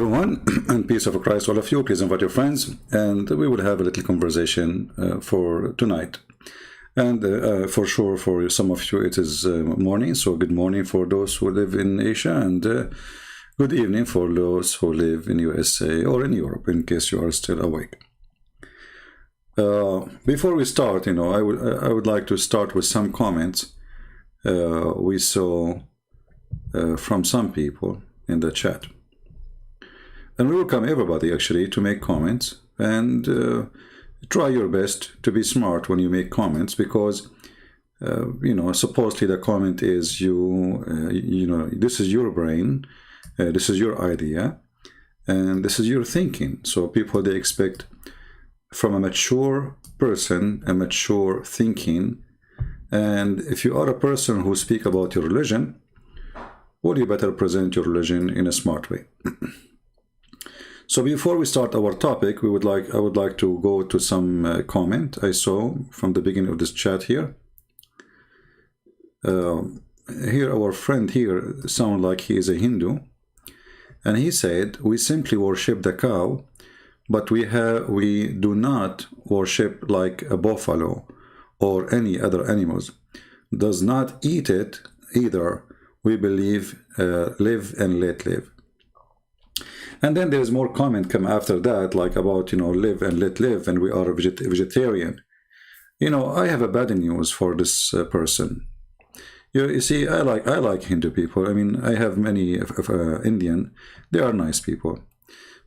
everyone, and peace of Christ all of you. Please invite your friends, and we will have a little conversation for tonight. And for sure, for some of you, it is morning, so good morning for those who live in Asia, and good evening for those who live in USA or in Europe, in case you are still awake. Before we start, I would like to start with some comments we saw from some people in the chat. And we welcome everybody actually to make comments, and try your best to be smart when you make comments, because supposedly the comment is this is your brain, this is your idea, and this is your thinking. So people, they expect from a mature person a mature thinking. And if you are a person who speak about your religion, well, you better present your religion in a smart way. So before we start our topic, I would like to go to some comment I saw from the beginning of this chat here. Here, our friend here sounds like he is a Hindu, and he said, "We simply worship the cow, but we do not worship like a buffalo or any other animals. Does not eat it either. We believe live and let live." And then there's more comment come after that, like about, live and let live, and we are a vegetarian. I have a bad news for this person. You see, I like Hindu people. I mean, I have many Indian. They are nice people.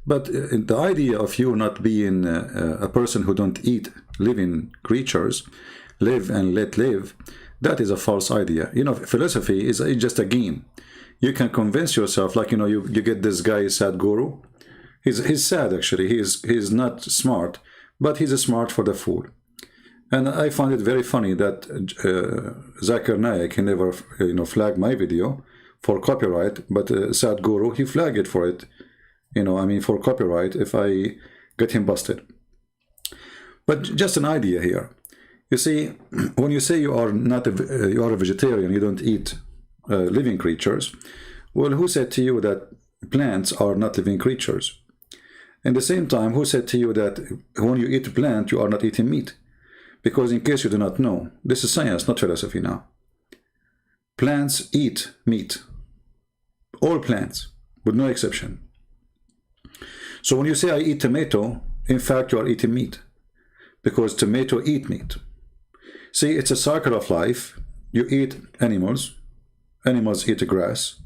But the idea of you not being a person who don't eat living creatures, live and let live, that is a false idea. Philosophy is just a game. You can convince yourself, like, you get this guy, Sadhguru. He's sad, actually. He's not smart, but he's smart for the fool. And I found it very funny that Zakir Naik, he never, flagged my video for copyright, but Sadhguru, he flagged it for it, for copyright if I get him busted. But just an idea here. You see, when you say you are a vegetarian, you don't eat living creatures, well, who said to you that plants are not living creatures? At the same time, who said to you that when you eat a plant, you are not eating meat? Because in case you do not know, this is science, not philosophy now. Plants eat meat. All plants, with no exception. So when you say I eat tomato, in fact, you are eating meat, because tomato eat meat. See, it's a cycle of life. You eat animals. Animals eat grass.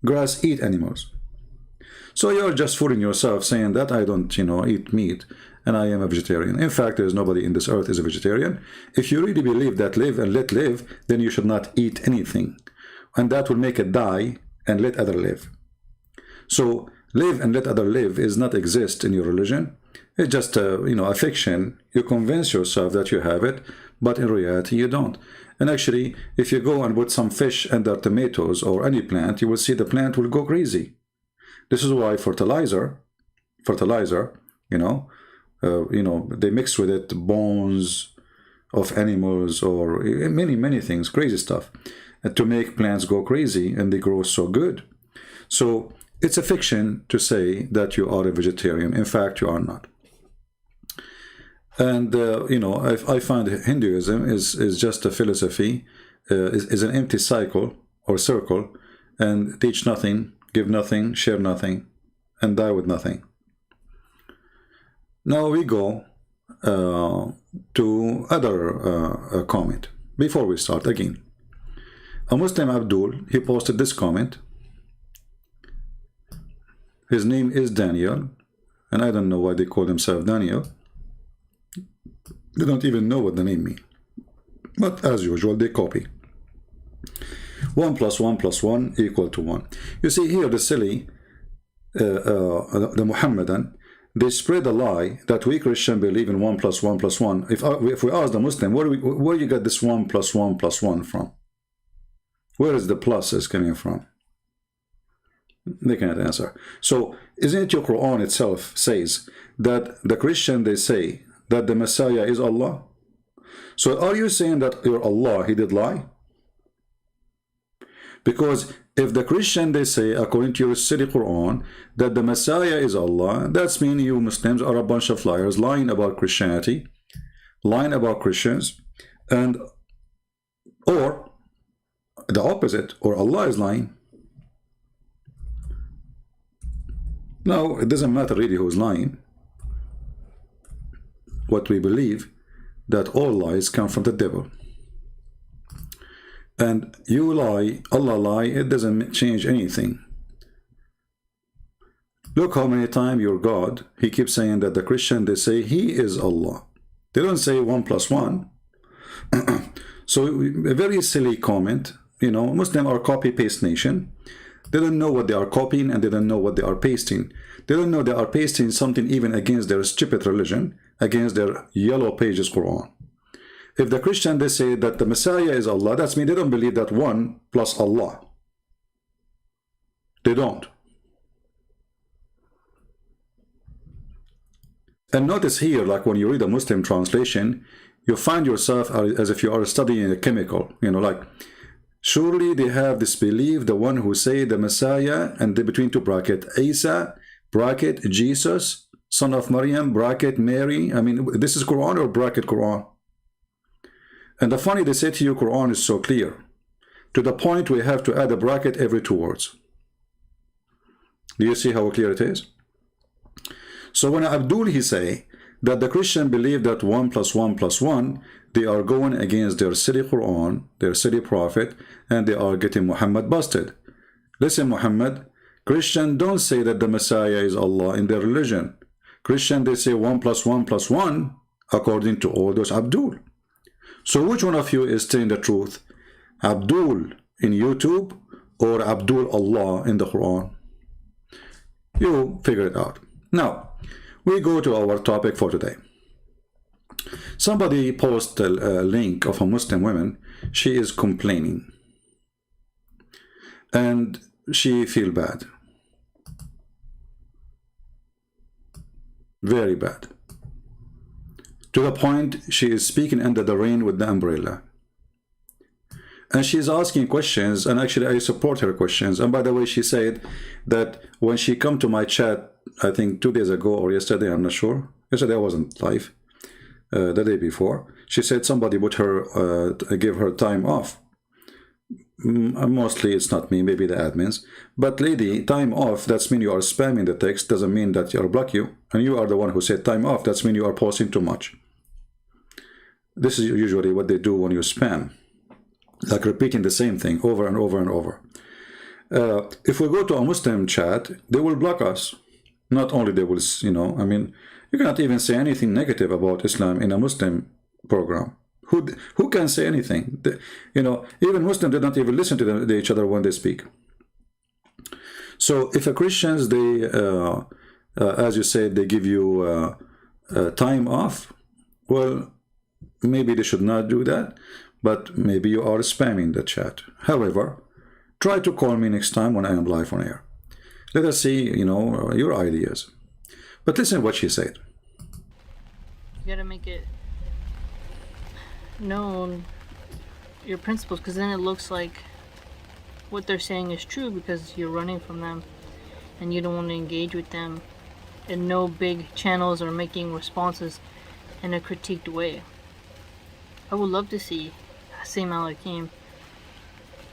Grass eat animals. So you're just fooling yourself saying that I don't, eat meat and I am a vegetarian. In fact, there's nobody in this earth is a vegetarian. If you really believe that live and let live, then you should not eat anything. And that will make it die and let other live. So live and let other live is not exist in your religion. It's just a fiction. You convince yourself that you have it, but in reality you don't. And actually, if you go and put some fish under tomatoes or any plant, you will see the plant will go crazy. This is why fertilizer, they mix with it bones of animals or many things, crazy stuff, to make plants go crazy, and they grow so good. So it's a fiction to say that you are a vegetarian. In fact, you are not. And I find Hinduism is just a philosophy, is an empty cycle or circle, and teach nothing, give nothing, share nothing, and die with nothing. Now we go to other comment. Before we start again, a Muslim Abdul, he posted this comment. His name is Daniel, and I don't know why they call themselves Daniel. They don't even know what the name means. But as usual, they copy. 1 + 1 + 1 = 1. You see here, the silly, the Muhammadan, they spread a lie that we Christian believe in 1 + 1 + 1. If we ask the Muslim, where you get this 1 + 1 + 1 from? Where is the plus is coming from? They cannot answer. So, isn't it your Quran itself says that the Christian, they say that the Messiah is Allah? So are you saying that your Allah, he did lie? Because If the Christian, they say, according to your city Quran, that the Messiah is Allah, that's mean you Muslims are a bunch of liars, lying about Christianity, lying about Christians, and or the opposite, or Allah is lying. No, it doesn't matter really who's lying. What we believe, that all lies come from the devil. And you lie, Allah lie, it doesn't change anything. Look how many times your God, he keeps saying that the Christian, they say he is Allah. They don't say 1 + 1. So a very silly comment. You know, Muslims are copy-paste nation. They don't know what they are copying, and they don't know what they are pasting. They don't know they are pasting something even against their stupid religion, against their yellow pages Quran. If the Christian, they say that the Messiah is Allah, that's mean they don't believe that 1 + Allah. They don't. And notice here, like when you read a Muslim translation, you find yourself as if you are studying a chemical, you know, like, surely they have this belief, the one who say the Messiah, and the between two bracket, Isa, bracket, Jesus, son of Maryam, bracket, Mary. I mean, this is Quran or bracket Quran? And the funny, they say to you, Quran is so clear, to the point we have to add a bracket every 2 words. Do you see how clear it is? So when Abdul, he say that the Christian believe that 1 + 1 + 1, they are going against their city Quran, their city prophet, and they are getting Muhammad busted. Listen, Muhammad, Christian don't say that the Messiah is Allah in their religion. Christian, they say 1 + 1 + 1, according to all those Abdul. So which one of you is telling the truth? Abdul in YouTube or Abdul Allah in the Quran? You figure it out. Now, we go to our topic for today. Somebody posted a link of a Muslim woman. She is complaining. And she feel bad. Very bad. To the point she is speaking under the rain with the umbrella. And she's asking questions, and actually I support her questions. And by the way, she said that when she come to my chat, I think 2 days ago or yesterday, I'm not sure. Yesterday I wasn't live. The day before, she said somebody would her give her time off. Mostly it's not me, maybe the admins. But lady, time off, that's mean you are spamming the text, doesn't mean that you'll block you. And you are the one who said time off, that's mean you are posting too much. This is usually what they do when you spam. Like repeating the same thing over and over and over. If we go to a Muslim chat, they will block us. Not only they will, you know, I mean, you cannot even say anything negative about Islam in a Muslim program. Who can say anything? You know, even Muslims, they don't even listen to each other when they speak. So if a Christians, they, as you said, they give you time off, well, maybe they should not do that, but maybe you are spamming the chat. However, try to call me next time when I am live on air. Let us see, you know, your ideas. But listen what she said. You gotta make it known, your principles, because then it looks like what they're saying is true because you're running from them and you don't want to engage with them, and no big channels are making responses in a critiqued way. I would love to see Hassim Al-Hakim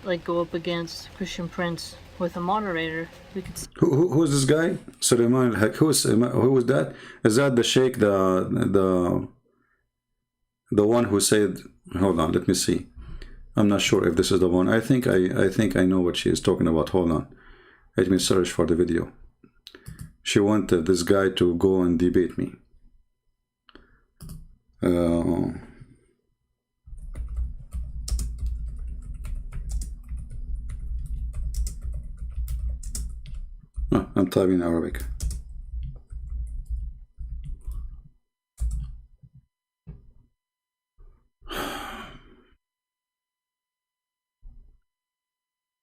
like go up against Christian Prince with a moderator. We could who's this guy? Suleiman who was that? Is that the sheikh, the one who said, hold on, let me see. I'm not sure if this is the one. I think I know what she is talking about. Hold on. Let me search for the video. She wanted this guy to go and debate me. I'm typing Arabic.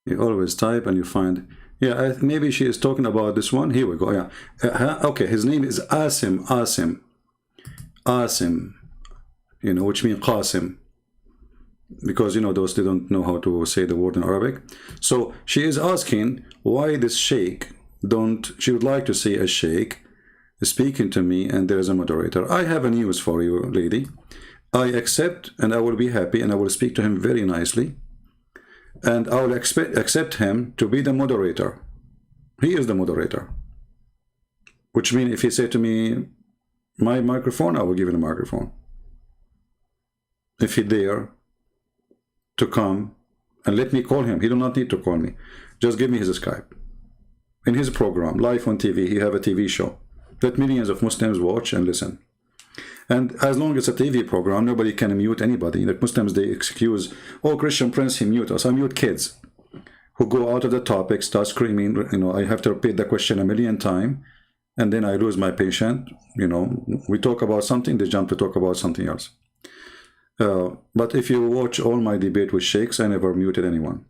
You always type and you find, yeah, maybe she is talking about this one. Here we go. Yeah. Okay, his name is Asim, you know, which means Qasim. because you know those, they don't know how to say the word in Arabic. So she is asking why this sheikh don't, she would like to see a sheikh speaking to me and there is a moderator. I have a news for you, lady. I accept and I will be happy and I will speak to him very nicely, and I will accept him to be the moderator. He is the moderator, which means if he say to me my microphone, I will give him a microphone. If he dare to come and let me call him, he do not need to call me, just give me his Skype. In his program, live on TV, he have a TV show that millions of Muslims watch and listen. And as long as it's a TV program, nobody can mute anybody. Like Muslims, they excuse, oh, Christian Prince, he mute us. I mute kids who go out of the topic, start screaming, you know, I have to repeat the question a million times, and then I lose my patient. You know, we talk about something, they jump to talk about something else. But if you watch all my debate with sheikhs, I never muted anyone.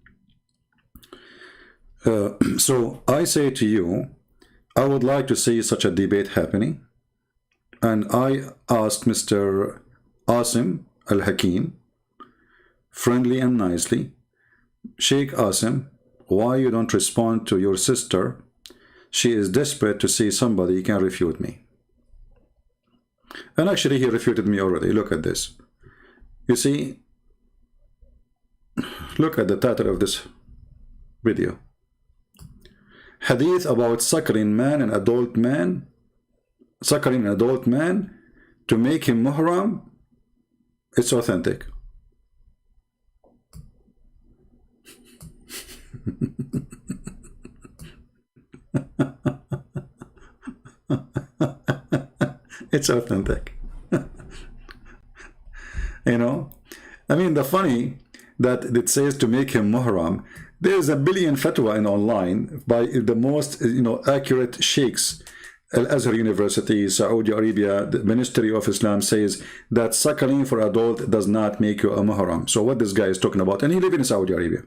So I say to you, I would like to see such a debate happening. And I asked Mr. Asim Al-Hakim, friendly and nicely, Sheikh Asim, why you don't respond to your sister? She is desperate to see somebody can refute me. And actually he refuted me already. Look at this. You see, look at the title of this video. Hadith about suckling man and adult man, suckling an adult man to make him muhram. It's authentic. It's authentic. You know, I mean, the funny that it says to make him muhram. There's a billion fatwa in online by the most, you know, accurate sheikhs. Al-Azhar University, Saudi Arabia, the Ministry of Islam says that suckling for adult does not make you a muhram. So what this guy is talking about, and he lives in Saudi Arabia.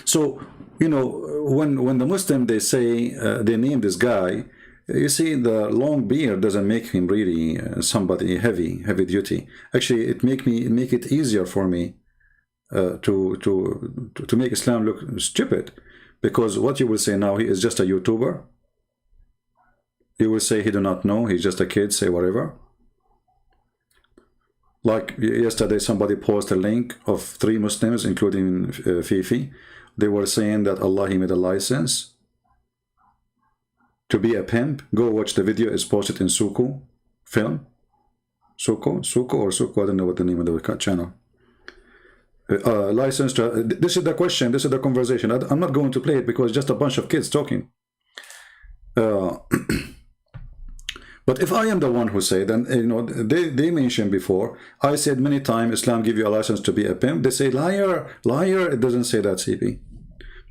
So, you know, when the Muslim, they say, they name this guy, you see, the long beard doesn't make him really somebody heavy duty. Actually, it make it easier for me to make Islam look stupid, because what you will say now, he is just a YouTuber. You will say he do not know, he's just a kid, say whatever. Like yesterday, somebody posted a link of 3 Muslims, including Fifi. They were saying that Allah, he made a license to be a pimp. Go watch the video, is posted in Suku film. Suku, I don't know what the name of the channel. License to, this is the question, this is the conversation. I'm not going to play it because it's just a bunch of kids talking. But if I am the one who say, then, you know, they mentioned before, I said many times, Islam give you a license to be a pimp. They say, liar, liar. It doesn't say that, CP.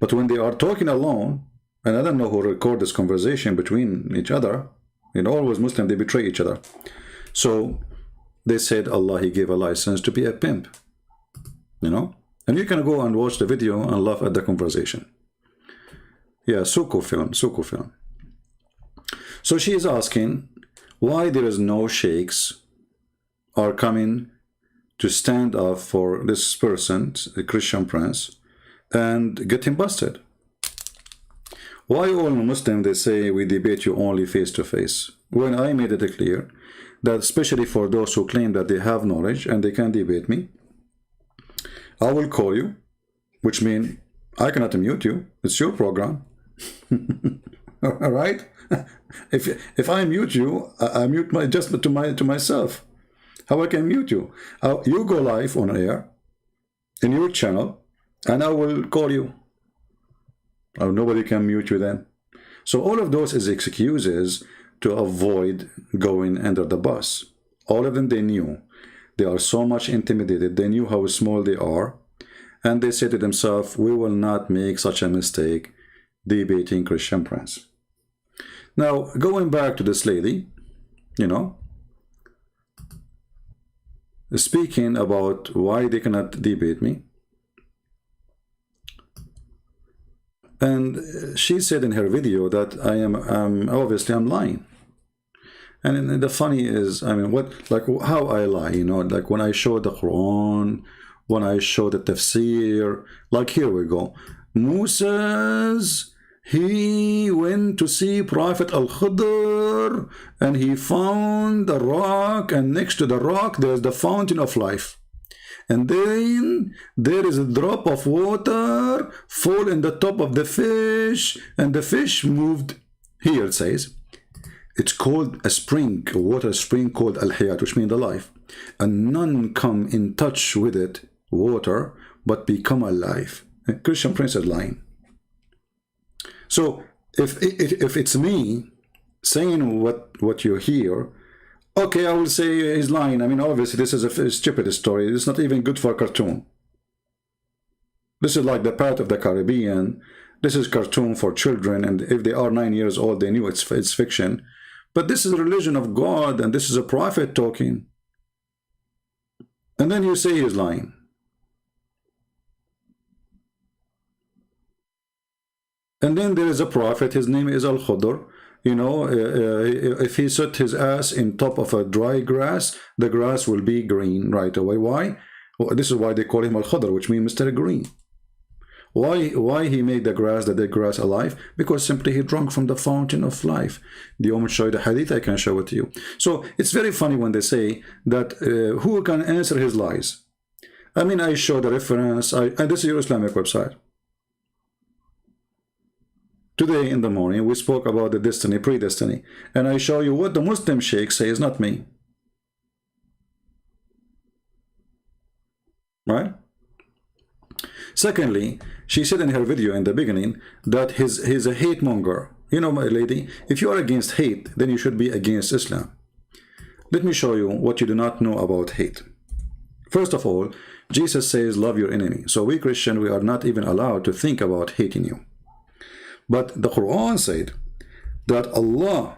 But when they are talking alone, and I don't know who record this conversation between each other, you know, always Muslim, they betray each other. So they said, Allah, he gave a license to be a pimp, you know. And you can go and watch the video and laugh at the conversation. Yeah, Suku film. So she is asking why there is no sheikhs are coming to stand up for this person, the Christian Prince, and get him busted. Why all Muslims, they say we debate you only face to face, when I made it clear that especially for those who claim that they have knowledge and they can debate me, I will call you, which means I cannot mute you. It's your program. All right? If I mute you, I mute to myself. How I can mute you? You go live on air in your channel, and I will call you. Nobody can mute you then. So all of those is excuses to avoid going under the bus. All of them, they knew. They are so much intimidated. They knew how small they are. And they said to themselves, we will not make such a mistake debating Christian Prince. Now, going back to this lady, you know, speaking about why they cannot debate me. And she said in her video that I'm obviously lying. And then the funny is, I mean, what, like how I lie, you know, like when I show the Quran, when I show the tafsir, like here we go. Moses, he went to see Prophet Al-Khidr and he found a rock, and next to the rock there's the fountain of life. And then there is a drop of water fall in the top of the fish, and the fish moved. Here it says, it's called a spring, a water spring called Al-Hayat, which means the life. And none come in touch with it, water, but become alive. A Christian Prince is lying. So if it's me saying what you hear, okay, I will say he's lying. I mean, obviously, this is a stupid story. It's not even good for a cartoon. This is like the Pirate of the Caribbean. This is cartoon for children, and if they are 9 years old, they knew it's fiction. But this is a religion of God, and this is a prophet talking. And then you say he's lying. And then there is a prophet, his name is Al-Khidr. You know, if he set his ass in top of a dry grass, the grass will be green right away. Why? Well, this is why they call him Al-Khidr, which means Mr. Green. Why he made the dead grass alive? Because simply he drank from the fountain of life. Do you want me to show you the hadith? I can show it to you. So it's very funny when they say that who can answer his lies? I mean, I show the reference, and this is your Islamic website. Today in the morning, we spoke about the destiny, predestiny, and I show you what the Muslim sheikh says, not me. Right? Secondly, she said in her video in the beginning that he's a hate monger. You know, my lady, if you are against hate, then you should be against Islam. Let me show you what you do not know about hate. First of all, Jesus says, love your enemy. So we Christians, we are not even allowed to think about hating you. But the Quran said that Allah,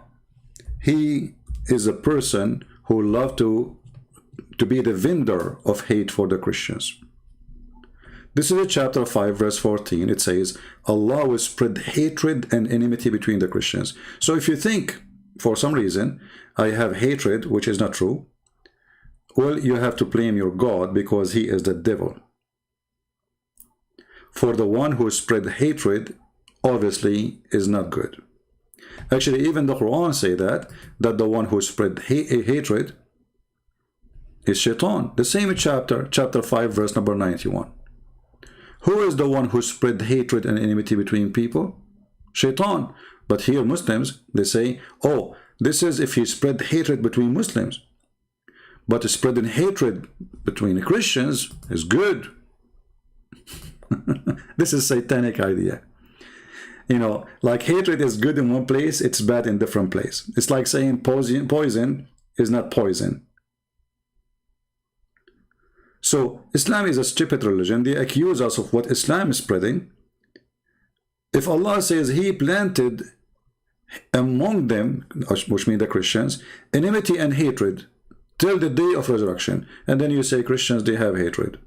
He is a person who loves to be the vendor of hate for the Christians. This is chapter 5, verse 14. It says, Allah will spread hatred and enmity between the Christians. So if you think, for some reason, I have hatred, which is not true, well, you have to blame your God because he is the devil. For the one who spread hatred, obviously, is not good. Actually, even the Quran say that the one who spread hatred is Shaitan. The same chapter 5, verse number 91. Who is the one who spread hatred and enmity between people? Shaitan. But here Muslims, they say, oh, this is if he spread hatred between Muslims. But spreading hatred between Christians is good. This is satanic idea. You know, like hatred is good in one place, it's bad in different place. It's like saying poison is not poison. So Islam is a stupid religion. They accuse us of what Islam is spreading. If Allah says he planted among them, which means the Christians, enmity and hatred till the day of resurrection, and then you say Christians, they have hatred.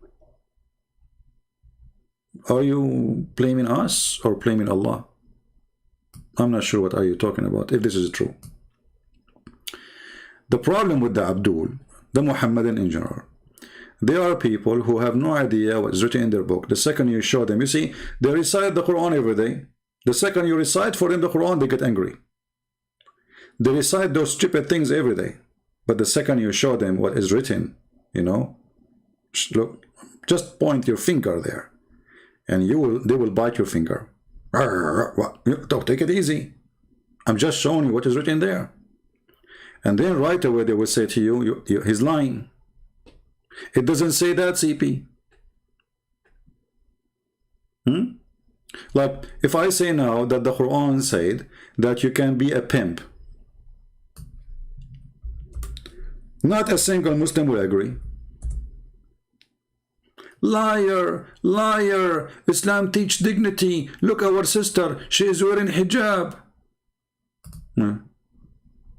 Are you blaming us or blaming Allah? I'm not sure what are you talking about, if this is true. The problem with the Abdul, the Muhammadan in general, there are people who have no idea what is written in their book. The second you show them, you see, they recite the Quran every day. The second you recite for them the Quran, they get angry. They recite those stupid things every day. But the second you show them what is written, you know, look, just point your finger there, and they will bite your finger. Don't take it easy. I'm just showing you what is written there. And then right away they will say to you, he's lying. It doesn't say that, CP. Like, if I say now that the Quran said that you can be a pimp, not a single Muslim will agree. Liar, liar, Islam teach dignity. Look, our sister, she is wearing hijab.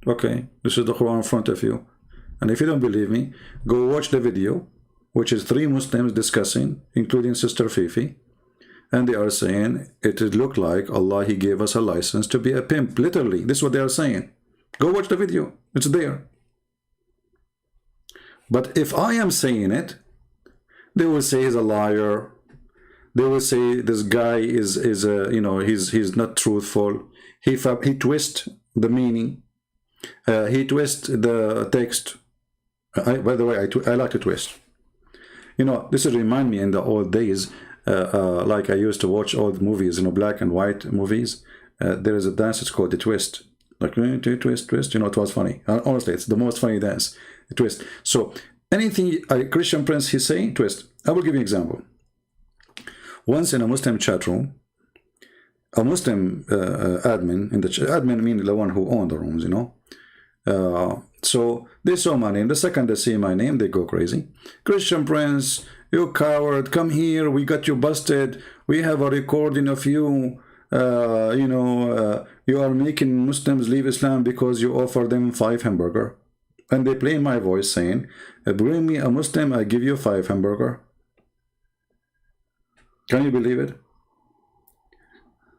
Okay, this is the Quran in front of you. And if you don't believe me, go watch the video, which is 3 Muslims discussing, including Sister Fifi. And they are saying, it looked like Allah, he gave us a license to be a pimp. Literally, this is what they are saying. Go watch the video. It's there. But if I am saying it, they will say he's a liar. They will say this guy is a, you know, he's not truthful. He twists the meaning. He twists the text. By the way, I like to twist. You know, this would remind me in the old days, like I used to watch old movies, you know, black and white movies. There is a dance, it's called the twist. Like, twist, twist, you know, it was funny. Honestly, it's the most funny dance, the twist. So, anything a Christian prince he say, twist. I will give you an example. Once in a Muslim chat room, a Muslim admin, in the admin meaning the one who owned the rooms, you know. So they saw my name. The second they see my name, they go crazy. Christian prince, you coward, come here, we got you busted. We have a recording of you. You know, you are making Muslims leave Islam because you offer them 5 hamburger. And they play my voice saying, bring me a Muslim, I give you 5 hamburger. Can you believe it?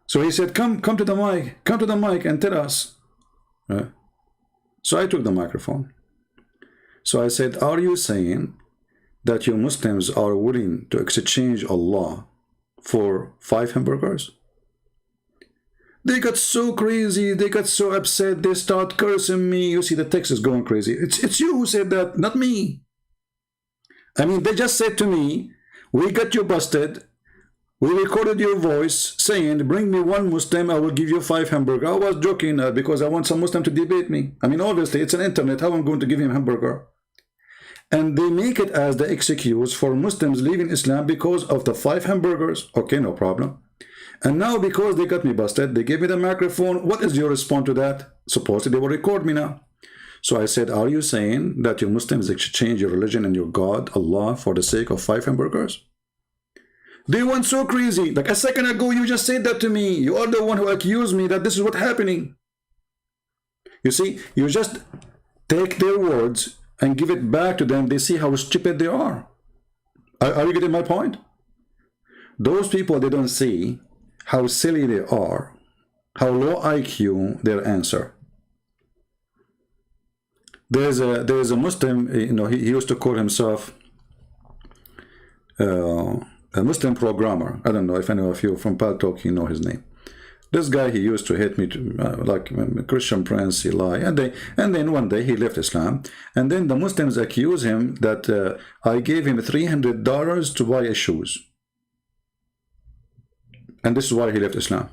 So he said, come to the mic and tell us. So I took the microphone. So I said, are you saying that you Muslims are willing to exchange Allah for 5 hamburgers? They got so crazy, they got so upset, they start cursing me. You see, the text is going crazy. It's you who said that, not me. I mean, they just said to me, we got you busted. We recorded your voice saying, bring me 1 Muslim, I will give you 5 hamburger. I was joking because I want some Muslim to debate me. I mean, obviously, it's an internet. How am I going to give him hamburger? And they make it as the excuse for Muslims leaving Islam because of the 5 hamburgers. Okay, no problem. And now because they got me busted, they gave me the microphone. What is your response to that? Supposedly they will record me now. So I said, are you saying that you Muslims exchange your religion and your God, Allah, for the sake of 5 hamburgers? They went so crazy. Like a second ago, you just said that to me. You are the one who accused me that this is what's happening. You see, you just take their words and give it back to them. They see how stupid they are. Are you getting my point? Those people, they don't see how silly they are, how low IQ their answer. There's a Muslim, you know, he used to call himself a Muslim programmer. I don't know if any of you from Paltalk, you know his name. This guy, he used to hate me like Christian prince, he lie. And then one day he left Islam. And then the Muslims accuse him that I gave him $300 to buy his shoes. And this is why he left Islam.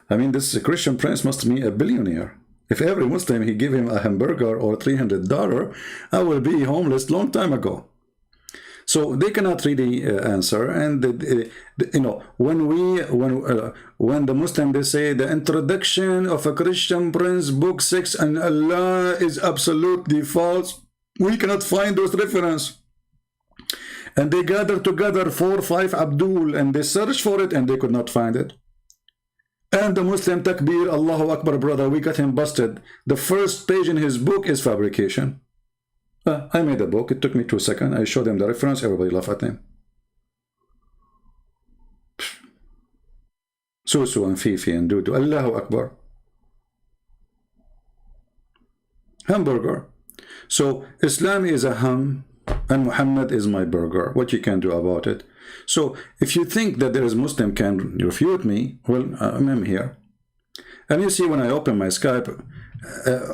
I mean, this Christian prince must be a billionaire. If every Muslim, he give him a hamburger or $300, I will be homeless long time ago. So they cannot really answer. And you know, when the Muslim, they say the introduction of a Christian prince, book 6, and Allah is absolutely false, we cannot find those references. And they gathered together 4 or 5 Abdul, and they searched for it, and they could not find it. And the Muslim takbir, Allahu Akbar, brother, we got him busted. The first page in his book is fabrication. I made a book. It took me 2 seconds. I showed them the reference. Everybody laughed at him. Susu and Fifi and Dudu. Allahu Akbar. Hamburger. So Islam is a ham and Muhammad is my burger. What you can do about it? So if you think that there is Muslim can refute me, well, I'm here. And you see, when I open my Skype,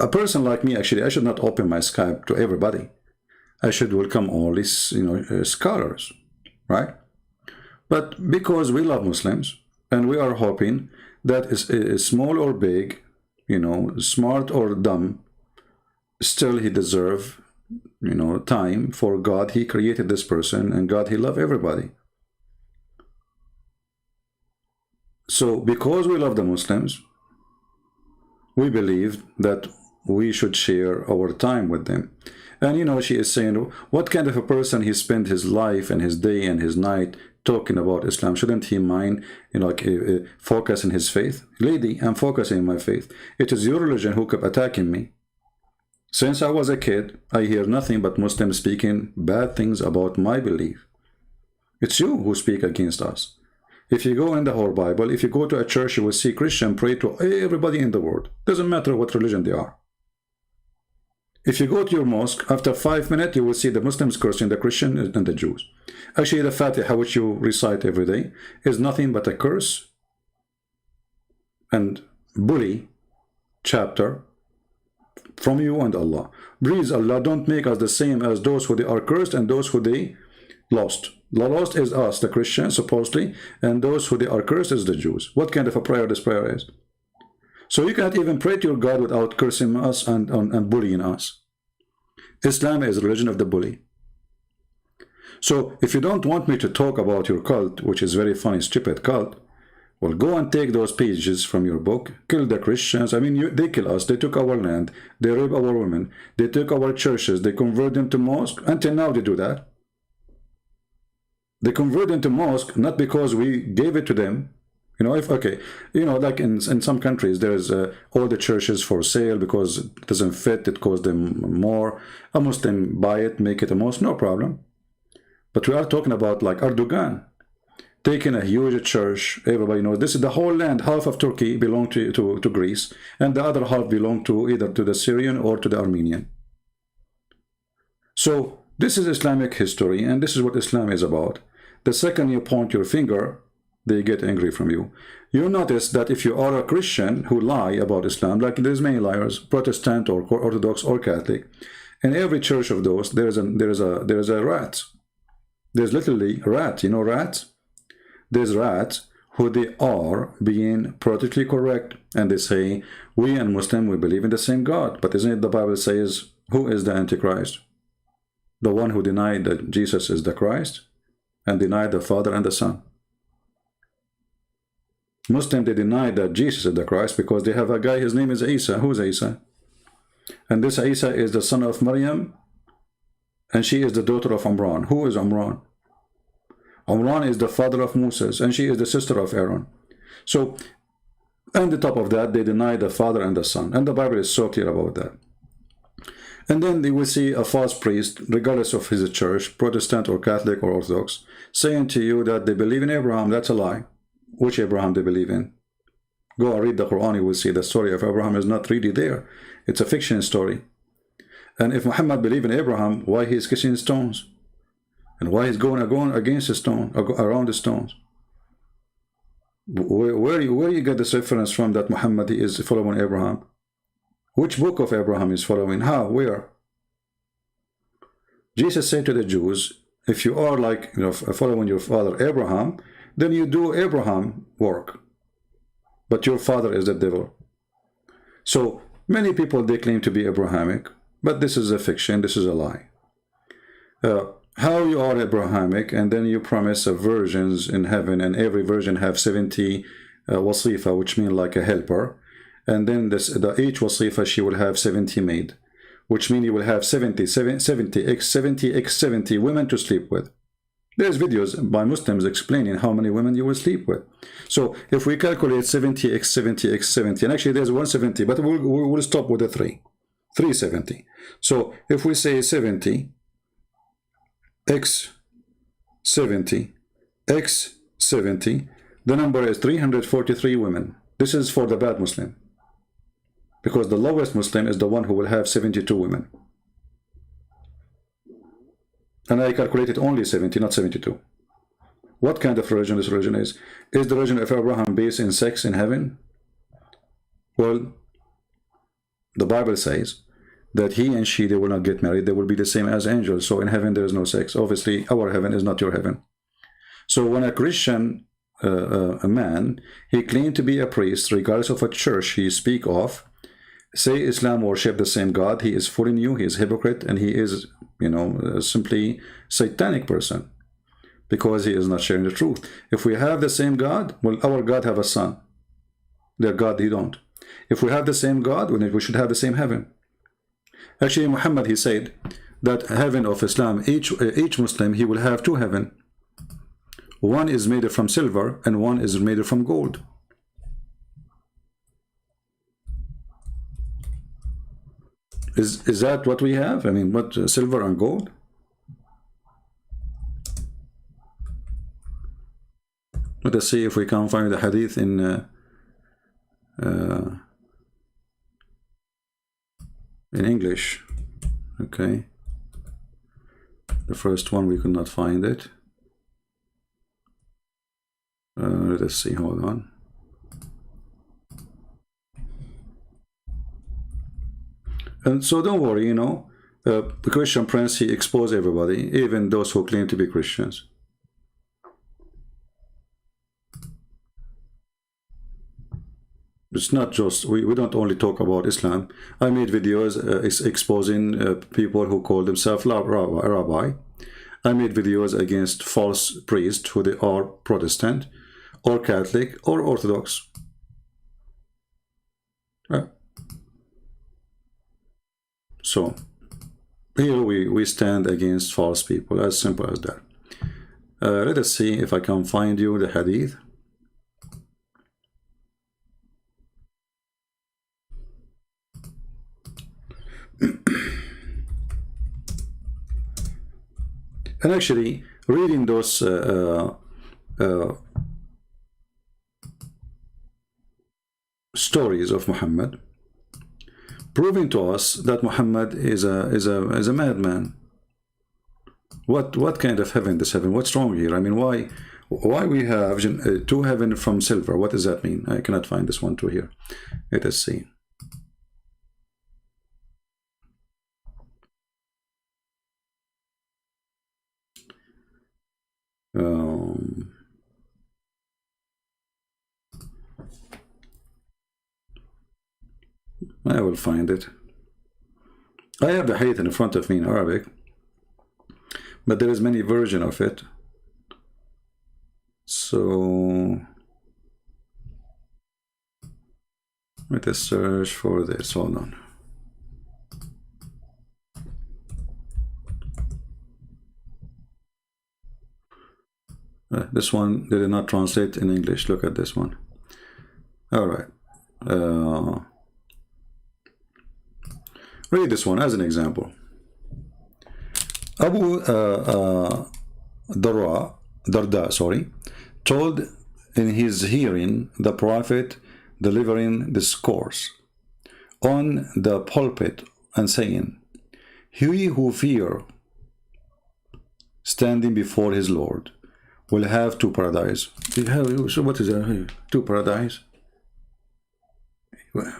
a person like me, actually, I should not open my Skype to everybody. I should welcome all these, you know, scholars, right? But because we love Muslims, and we are hoping that is small or big, you know, smart or dumb, still he deserve, you know, time for God. He created this person, and God, he love everybody. So because we love the Muslims, we believe that we should share our time with them. And you know, she is saying, what kind of a person he spent his life and his day and his night talking about Islam? Shouldn't he mind, you know, like focus in his faith? Lady, I'm focusing on my faith. It is your religion who kept attacking me. Since I was a kid, I hear nothing but Muslims speaking bad things about my belief. It's you who speak against us. If you go in the whole Bible, if you go to a church, you will see Christian pray to everybody in the world. Doesn't matter what religion they are. If you go to your mosque, after 5 minutes, you will see the Muslims cursing the Christian and the Jews. Actually, the Fatiha, which you recite every day, is nothing but a curse and bully chapter from you and Allah. Please, Allah, don't make us the same as those who they are cursed and those who they lost. The lost is us, the Christians, supposedly, and those who they are cursed is the Jews. What kind of a prayer this prayer is? So you can't even pray to your God without cursing us and bullying us. Islam is a religion of the bully. So if you don't want me to talk about your cult, which is very funny, stupid cult, well, go and take those pages from your book, kill the Christians. I mean, they kill us, they took our land, they rape our women, they took our churches, they convert them to mosque. Until now they do that. They convert them to mosque not because we gave it to them. You know, if, okay, you know, like in some countries, there's all the churches for sale because it doesn't fit, it costs them more. A Muslim buy it, make it a mosque, no problem. But we are talking about like Erdogan, taking a huge church, everybody knows, this is the whole land, half of Turkey belonged to Greece, and the other half belonged to either to the Syrian or to the Armenian. So this is Islamic history, and this is what Islam is about. The second you point your finger, they get angry from you. You notice that if you are a Christian who lie about Islam, like there's many liars, Protestant or Orthodox or Catholic, in every church of those there is a rat. There's literally rat. You know rats? There's rats who they are being politically correct, and they say we and Muslim we believe in the same God. But isn't it the Bible says who is the Antichrist? The one who denied that Jesus is the Christ and denied the Father and the Son. Muslim, they deny that Jesus is the Christ because they have a guy, his name is Isa. Who's Isa? And this Isa is the son of Maryam, and she is the daughter of Imran. Who is Imran? Imran is the father of Moses, and she is the sister of Aaron. So, on the top of that, they deny the Father and the Son. And the Bible is so clear about that. And then they will see a false priest, regardless of his church, Protestant or Catholic or Orthodox, saying to you that they believe in Abraham. That's a lie. Which Abraham they believe in? Go and read the Quran, you will see the story of Abraham is not really there. It's a fiction story. And if Muhammad believed in Abraham, why he is kissing stones? And why he's going against the stone, around the stones? Where you get this reference from that Muhammad is following Abraham? Which book of Abraham is following? How? Where? Jesus said to the Jews, if you are like, you know, following your father Abraham, then you do Abraham work. But your father is the devil. So many people, they claim to be Abrahamic, but this is a fiction, this is a lie. How you are Abrahamic, and then you promise virgins in heaven, and every virgin have 70 wasifa, which mean like a helper. And then each wasifa, she will have 70 maid, which means you will have 70 x 70 women to sleep with. There's videos by Muslims explaining how many women you will sleep with. So if we calculate 70 x 70 x 70, and actually there's 170, but we'll stop with the 370. So if we say 70 x 70 x 70, the number is 343 women. This is for the bad Muslim, because the lowest Muslim is the one who will have 72 women. And I calculated only 70, not 72. What kind of religion this religion is? Is the religion of Abraham based in sex in heaven? Well, the Bible says that he and she, they will not get married. They will be the same as angels. So in heaven, there is no sex. Obviously, our heaven is not your heaven. So when a Christian, a man, he claimed to be a priest, regardless of what church he speak of, say Islam worship the same God, he is fooling you, he is hypocrite, and he is, you know, simply satanic person, because he is not sharing the truth. If we have the same God, well, our God have a son. Their God, he don't. If we have the same God, well, we should have the same heaven. Actually, Muhammad, he said that heaven of Islam, each Muslim, he will have two heaven. One is made from silver, and one is made from gold. Is that what we have? I mean, what, silver and gold? But let us see if we can find the hadith in English. Okay, the first one we could not find it. Let us see, hold on. And so don't worry, you know, the Christian Prince, he exposed everybody, even those who claim to be Christians. It's not just, we don't only talk about Islam. I made videos exposing people who call themselves rabbi. I made videos against false priests who they are Protestant or Catholic or Orthodox. So here we stand against false people, as simple as that. Let us see if I can find you the hadith. And actually, reading those stories of Muhammad, proving to us that Muhammad is a madman. What kind of heaven? This heaven? What's wrong here? I mean, why we have two heaven from silver? What does that mean? I cannot find this one too here. Let us see. I will find it. I have the hadith in front of me in Arabic, but there is many versions of it. So let us search for this. Hold on. This one they did not translate in English. Look at this one. All right. Read this one as an example. Abu Darda, sorry, told in his hearing the Prophet delivering discourse on the pulpit and saying, "He who fear standing before his Lord will have two paradise." So what is that? Two paradise? Well,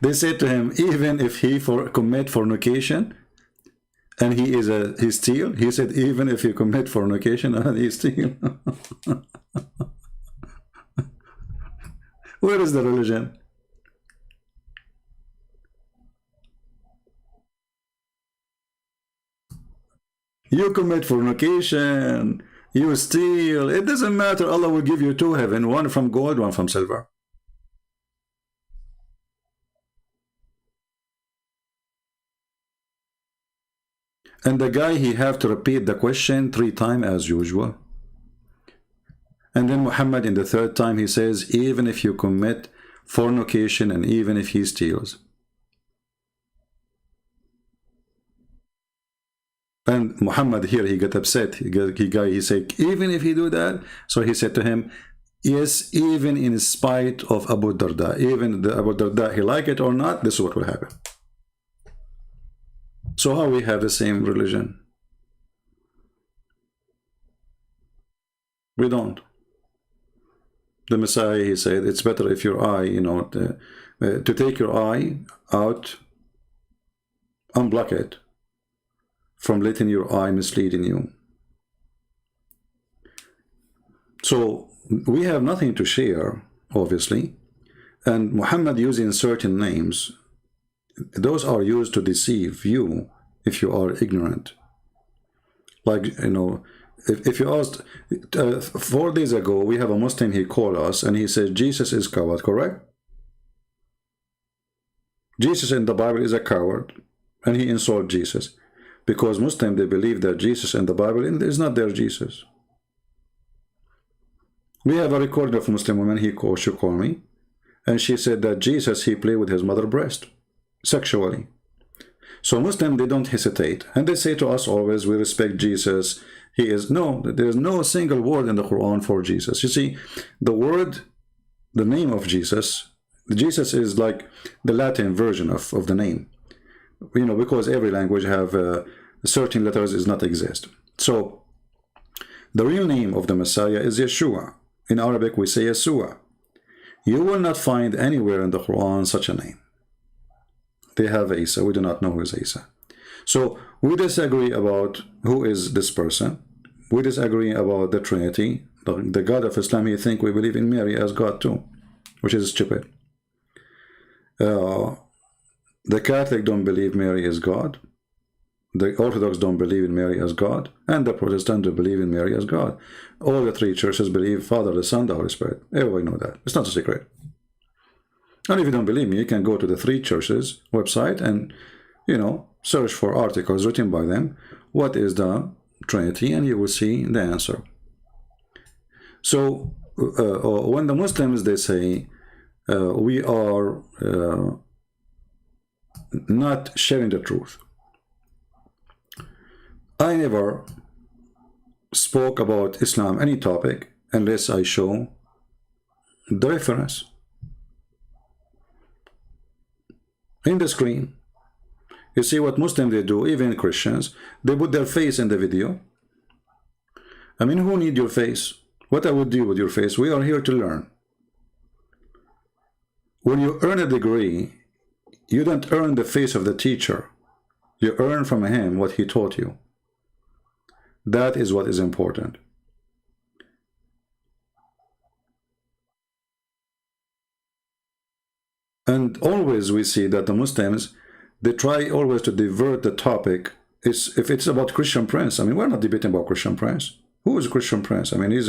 they said to him, even if he commit fornication and he steal, he said, even if he commit fornication and he steal. Where is the religion? You commit fornication, you steal, it doesn't matter. Allah will give you two heaven, one from gold, one from silver. And the guy, he have to repeat the question 3 times as usual. And then Muhammad in the 3rd time, he says, even if you commit fornication and even if he steals. And Muhammad here, he got upset. He said, even if he do that? So he said to him, yes, even in spite of Abu Darda, even the Abu Darda, he like it or not, this is what will happen. So how we have the same religion? We don't. The Messiah, he said, it's better if your eye, you know, to take your eye out, unblock it from letting your eye misleading you. So we have nothing to share, obviously, and Muhammad using certain names, those are used to deceive you if you are ignorant. Like, you know, if you asked 4 days ago, we have a Muslim, he called us and he said Jesus is coward, correct? Jesus in the Bible is a coward, and he insulted Jesus because Muslim, they believe that Jesus in the Bible is not their Jesus. We have a recording of a Muslim woman, she called me, and she said that Jesus, he played with his mother's breast sexually. So Muslims, they don't hesitate. And they say to us always, we respect Jesus. He is, no, there is no single word in the Quran for Jesus. You see, the word, the name of Jesus, Jesus is like the Latin version of the name. You know, because every language have certain letters does not exist. So the real name of the Messiah is Yeshua. In Arabic, we say Yeshua. You will not find anywhere in the Quran such a name. They have Isa. We do not know who is Isa. So we disagree about who is this person. We disagree about the Trinity. The God of Islam, he think we believe in Mary as God too, which is stupid. The Catholic don't believe Mary is God. The Orthodox don't believe in Mary as God. And the Protestant don't believe in Mary as God. All the three churches believe Father, the Son, the Holy Spirit. Everybody know that. It's not a secret. And if you don't believe me, you can go to the three churches website and, you know, search for articles written by them. What is the Trinity? And you will see the answer. So when the Muslims, they say we are not sharing the truth. I never spoke about Islam, any topic, unless I show the reference in the screen. You see what Muslims they do, even Christians, they put their face in the video. I mean, who need your face? What I would do with your face? We are here to learn. When you earn a degree, you don't earn the face of the teacher. You earn from him what he taught you. That is what is important. And always we see that the Muslims, they try always to divert the topic. If it's about Christian Prince, I mean, we're not debating about Christian Prince. Who is Christian Prince? I mean, he's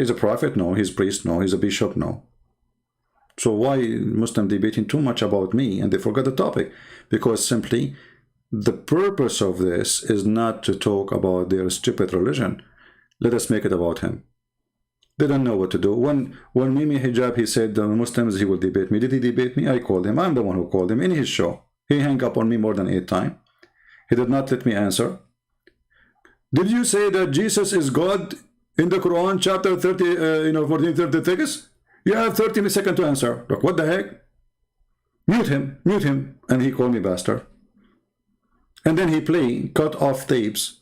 a prophet? No. He's a priest? No. He's a bishop? No. So why Muslim debating too much about me and they forget the topic? Because simply the purpose of this is not to talk about their stupid religion. Let us make it about him. They don't know what to do. When Mimi Hijab, he said the Muslims, he will debate me. Did he debate me? I called him. I'm the one who called him in his show. He hung up on me more than 8 times. He did not let me answer. Did you say that Jesus is God in the Quran, chapter 30, 1436? You have 30 seconds to answer. Look, what the heck? Mute him. And he called me bastard. And then he played cut off tapes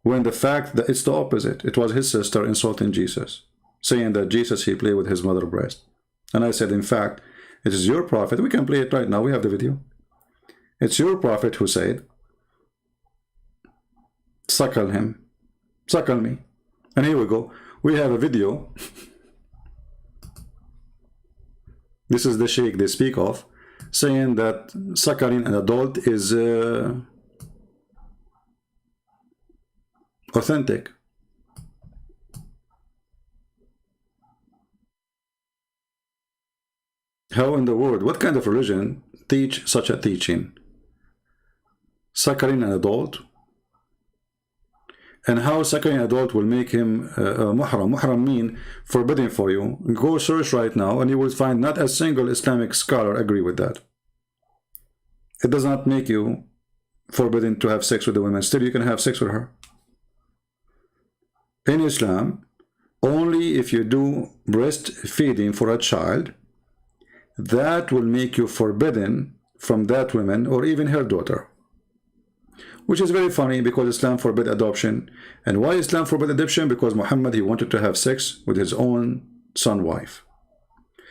when the fact that it's the opposite. It was his sister insulting Jesus, saying that Jesus, he played with his mother's breast. And I said, in fact, it is your prophet. We can play it right now. We have the video. It's your prophet who said, suckle him, suckle me. And here we go. We have a video. This is the sheikh they speak of, saying that suckling an adult is authentic. How in the world, what kind of religion teach such a teaching? Suckling an adult? And how suckling an adult will make him muhram. Muhram mean forbidden for you. Go search right now and you will find not a single Islamic scholar agree with that. It does not make you forbidden to have sex with the women. Still, you can have sex with her. In Islam, only if you do breastfeeding for a child, that will make you forbidden from that woman or even her daughter. Which is very funny because Islam forbid adoption. And why Islam forbid adoption? Because Muhammad, he wanted to have sex with his own son wife.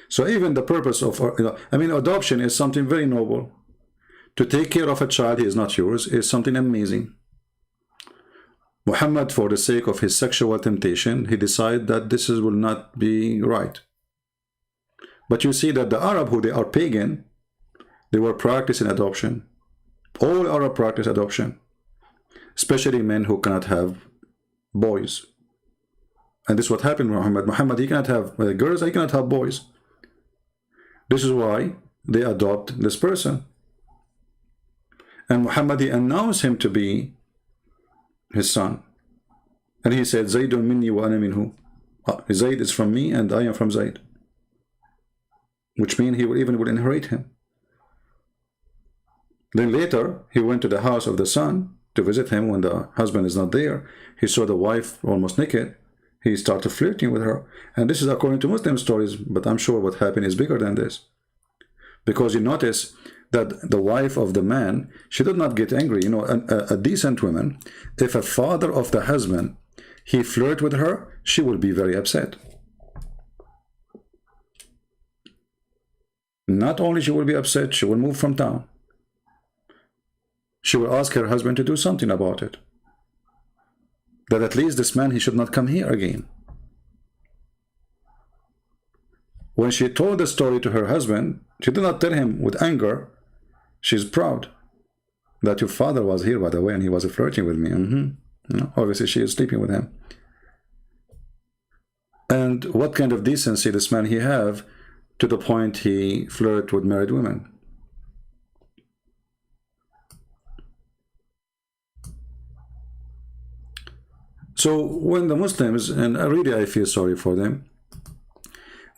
So even the purpose of, adoption is something very noble. To take care of a child, he is not yours, is something amazing. Muhammad, for the sake of his sexual temptation, he decided that this will not be right. But you see that the Arab, who they are pagan, they were practicing adoption. All Arab practice adoption. Especially men who cannot have boys. And this is what happened with Muhammad. Muhammad, he cannot have girls, he cannot have boys. This is why they adopt this person. And Muhammad, he announced him to be his son. And he said, Zaydun minni wa ana minhu. Zayd is from me and I am from Zayd. Which means he will even inherit him. Then later, he went to the house of the son to visit him when the husband is not there. He saw the wife almost naked. He started flirting with her. And this is according to Muslim stories, but I'm sure what happened is bigger than this. Because you notice that the wife of the man, she did not get angry. You know, a decent woman, if a father of the husband, he flirt with her, she will be very upset. Not only she will be upset, she will move from town. She will ask her husband to do something about it. That at least this man, he should not come here again. When she told the story to her husband, she did not tell him with anger. She's proud that your father was here, by the way, and he was flirting with me. You know, obviously, she is sleeping with him. And what kind of decency this man he have to the point he flirt with married women? So when the Muslims, and really I feel sorry for them,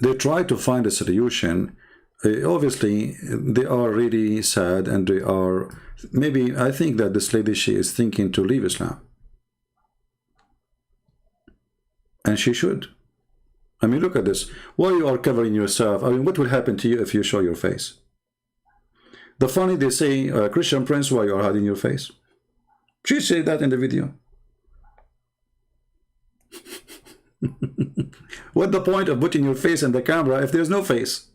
they try to find a solution. Obviously, they are really sad, and they are, maybe, I think that this lady, she is thinking to leave Islam. And she should. I mean, look at this. Why you are covering yourself? I mean, what will happen to you if you show your face? The funny, they say, Christian Prince, why you are hiding your face? She said that in the video. What's the point of putting your face in the camera if there's no face?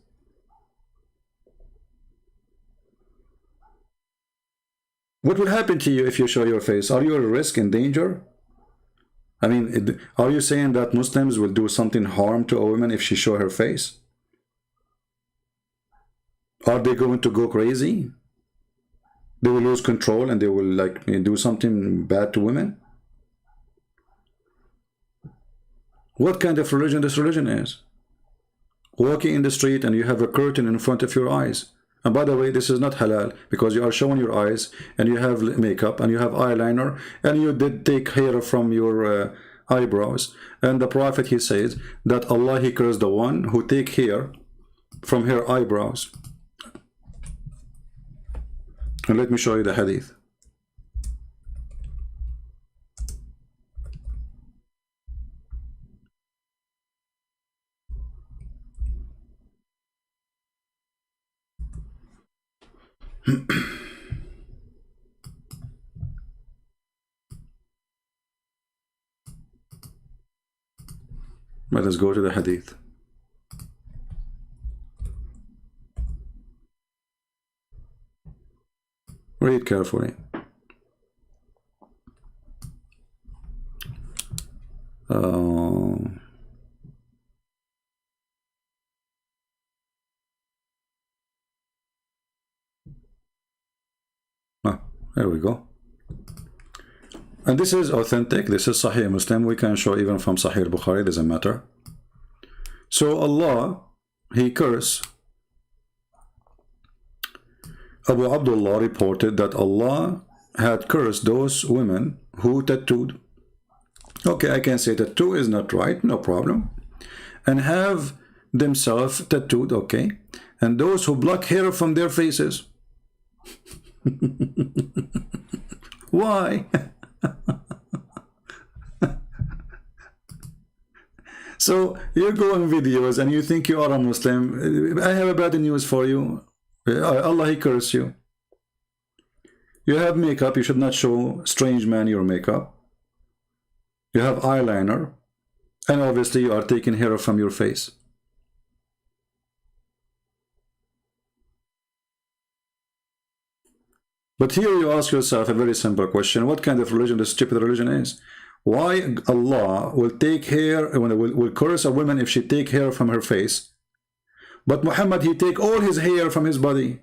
What will happen to you if you show your face? Are you at risk and danger? I mean, are you saying that Muslims will do something harm to a woman if she show her face? Are they going to go crazy? They will lose control and they will like do something bad to women? What kind of religion this religion is? Walking in the street and you have a curtain in front of your eyes. And by the way, this is not halal because you are showing your eyes and you have makeup and you have eyeliner and you did take hair from your eyebrows. And the Prophet, he says that Allah, he cursed the one who take hair from her eyebrows. And let me show you the hadith. Let us go to the hadith. Read carefully. There we go. And this is authentic. This is Sahih Muslim. We can show even from Sahih Bukhari. Doesn't matter. So Allah, he cursed. Abu Abdullah reported that Allah had cursed those women who tattooed. Okay, I can say tattoo is not right, no problem. And have themselves tattooed, okay. And those who block hair from their faces. Why? So you go on videos and you think you are a Muslim. I have a bad news for you. Allah, he curse you. You have makeup. You should not show strange man your makeup. You have eyeliner. And obviously you are taking hair from your face. But here you ask yourself a very simple question. What kind of religion this stupid religion is? Why Allah will take hair, will curse a woman if she take hair from her face? But Muhammad, he take all his hair from his body.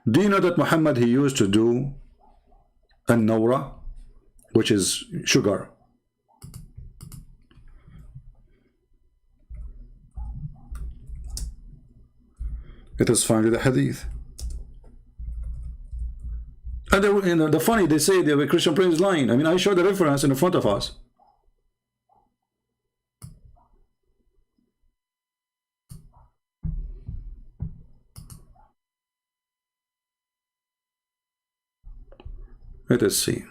Do you know that Muhammad, he used to do an-nawra, which is sugar? It is found in the hadith. And the funny, they say the Christian Prince is lying. I mean, I show the reference in front of us. Let us see.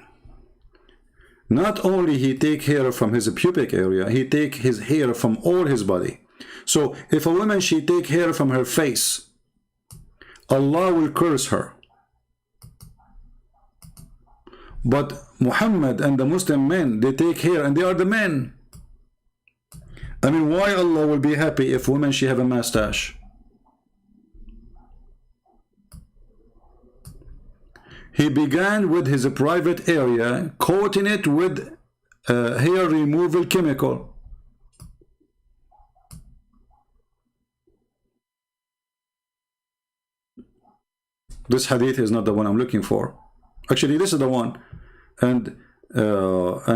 Not only he take hair from his pubic area, he take his hair from all his body. So if a woman, she take hair from her face, Allah will curse her. But Muhammad and the Muslim men, they take hair and they are the men. I mean, why Allah will be happy if women, she have a mustache? He began with his private area, coating it with hair removal chemical. This hadith is not the one I'm looking for. Actually, this is the one. And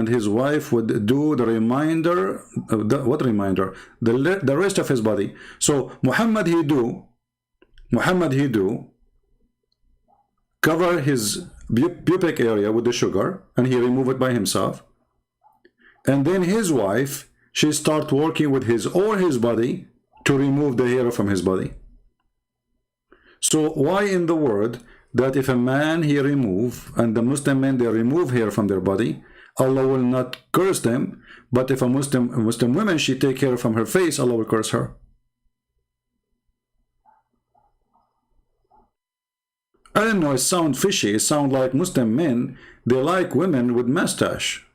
his wife would do the reminder. What reminder? The rest of his body. So Muhammad he do cover his pubic area with the sugar, and he remove it by himself. And then his wife, she start working with his body to remove the hair from his body. So why in the world that if a man he remove, and the Muslim men they remove hair from their body, Allah will not curse them, but if a Muslim woman she take hair from her face, Allah will curse her? I don't know, it sounds fishy. It sounds like Muslim men, they like women with mustache.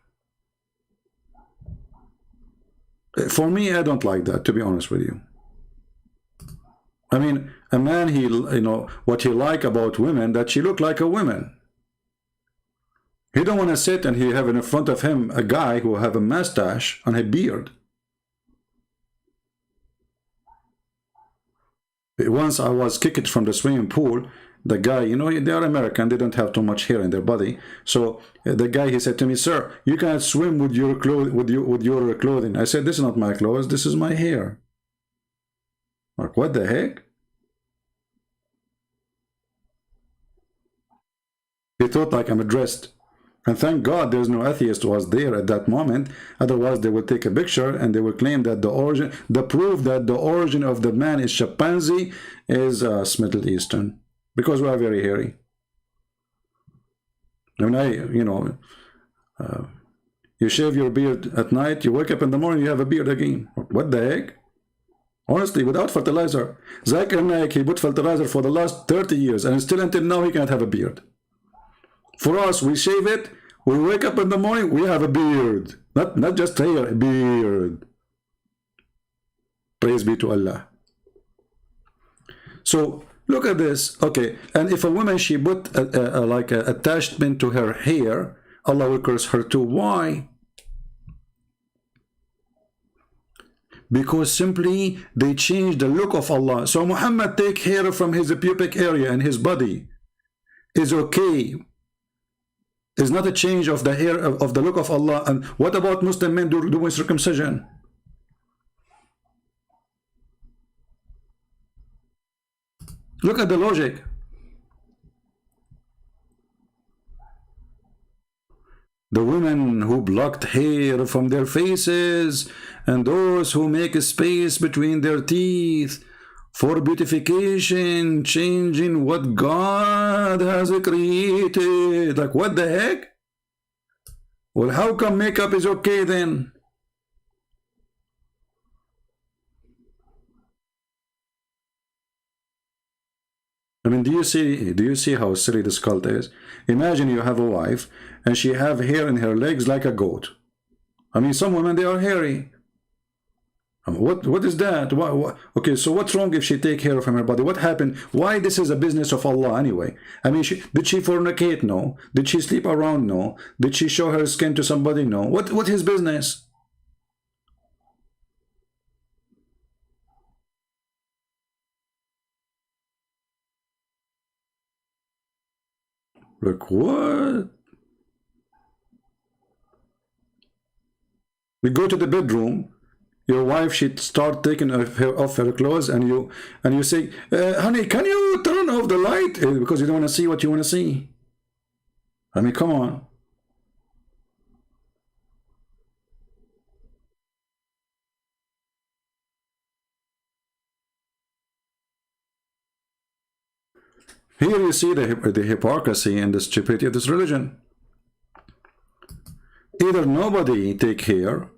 For me, I don't like that, to be honest with you. I mean, a man, he, you know, what he like about women, that she look like a woman. He don't want to sit and he have in front of him a guy who have a mustache and a beard. Once I was kicked from the swimming pool. The guy, you know, they are American, they don't have too much hair in their body. So the guy, he said to me, "Sir, you cannot swim with your clothing." I said, "This is not my clothes, this is my hair." Like, what the heck? He thought like I'm dressed. And thank God there's no atheist was there at that moment. Otherwise they would take a picture and they would claim that the proof that the origin of the man is chimpanzee is Middle Eastern. Because we are very hairy. When you shave your beard at night, you wake up in the morning, you have a beard again. What the heck? Honestly, without fertilizer. Zakir Naik, he put fertilizer for the last 30 years, and still until now he can't have a beard. For us, we shave it, we wake up in the morning, we have a beard. Not just hair, a beard. Praise be to Allah. So, look at this. Okay, and if a woman, she put like an attachment to her hair, Allah will curse her too. Why? Because simply they change the look of Allah. So Muhammad take hair from his pubic area and his body is okay. It's not a change of the hair of the look of Allah. And what about Muslim men doing circumcision? Look at the logic. The women who blocked hair from their faces and those who make a space between their teeth for beautification, changing what God has created. Like, what the heck? Well, how come makeup is okay then? I mean, do you see how silly this cult is? Imagine you have a wife and she have hair in her legs like a goat. I mean, some women, they are hairy. What is that? Okay, so what's wrong if she take hair from her body? What happened? Why this is a business of Allah anyway? I mean, did she fornicate? No. Did she sleep around? No. Did she show her skin to somebody? No. What his business? Like, what? We go to the bedroom. Your wife, she'd start taking off her clothes, and you say, honey, can you turn off the light? Because you don't want to see what you want to see. I mean, come on. Here you see the hypocrisy and the stupidity of this religion. either nobody take hair.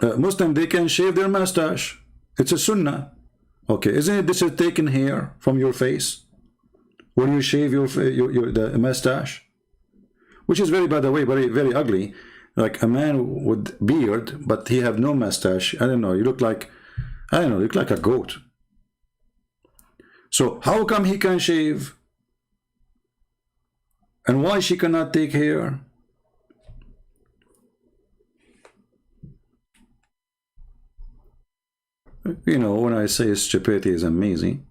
Muslim, they can shave their mustache. It's a sunnah. Okay, isn't it this is taken hair from your face when you shave the mustache, which is very, by the way, very ugly. Like a man with beard, but he have no mustache. I don't know. You look like, I don't know. You look like a goat. So how come he can shave? And why she cannot take hair? You know, when I say stupidity is amazing,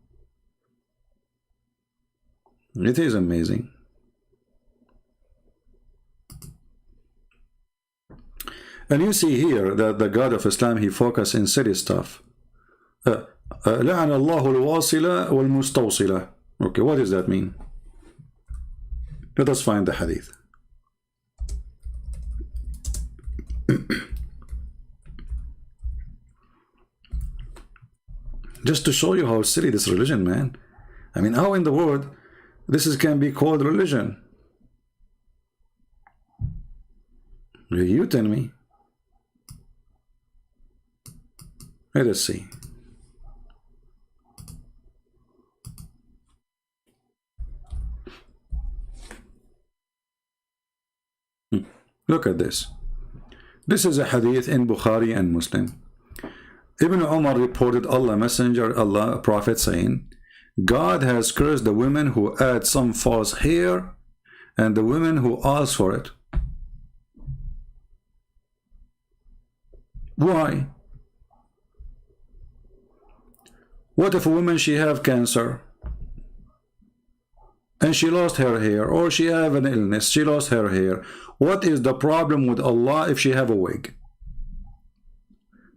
it is amazing. And you see here that the God of Islam, he focused in silly stuff. لعن الله الواصلة والمستوصلة. Okay, what does that mean? Let us find the hadith. Just to show you how silly this religion, man. I mean, how in the world can be called religion? You tell me. Let us see. Look at this. This is a hadith in Bukhari and Muslim. Ibn Umar reported Allah Messenger, Allah Prophet saying, God has cursed the women who add some false hair and the women who ask for it. Why? What if a woman she have cancer and she lost her hair, or she have an illness, she lost her hair? What is the problem with Allah if she have a wig?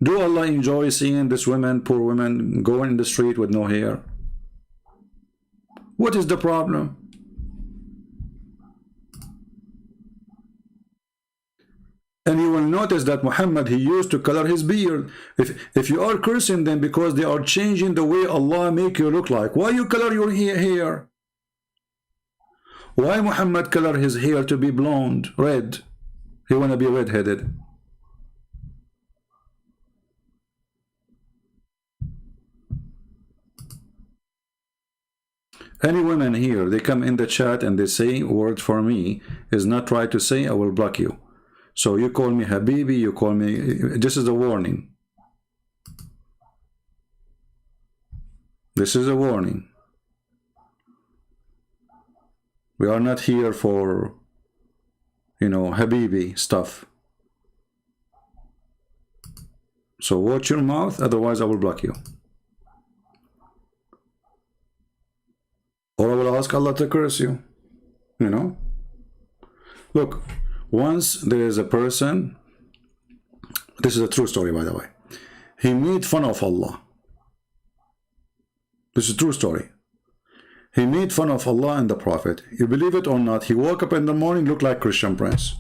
Do Allah enjoy seeing this woman, poor woman, going in the street with no hair? What is the problem? And you will notice that Muhammad, he used to color his beard. If you are cursing them because they are changing the way Allah make you look like, why you color your hair? Why Muhammad color his hair to be blonde, red? He wanna be red-headed. Any women here, they come in the chat and they say word for me is not right to say, I will block you. So you call me Habibi, you call me, this is a warning. This is a warning. We are not here for, you know, Habibi stuff. So watch your mouth, otherwise I will block you. Or I will ask Allah to curse you. You know? Look, once there is a person, this is a true story by the way, he made fun of Allah. This is a true story. He made fun of Allah and the Prophet. You believe it or not, he woke up in the morning, looked like Christian Prince.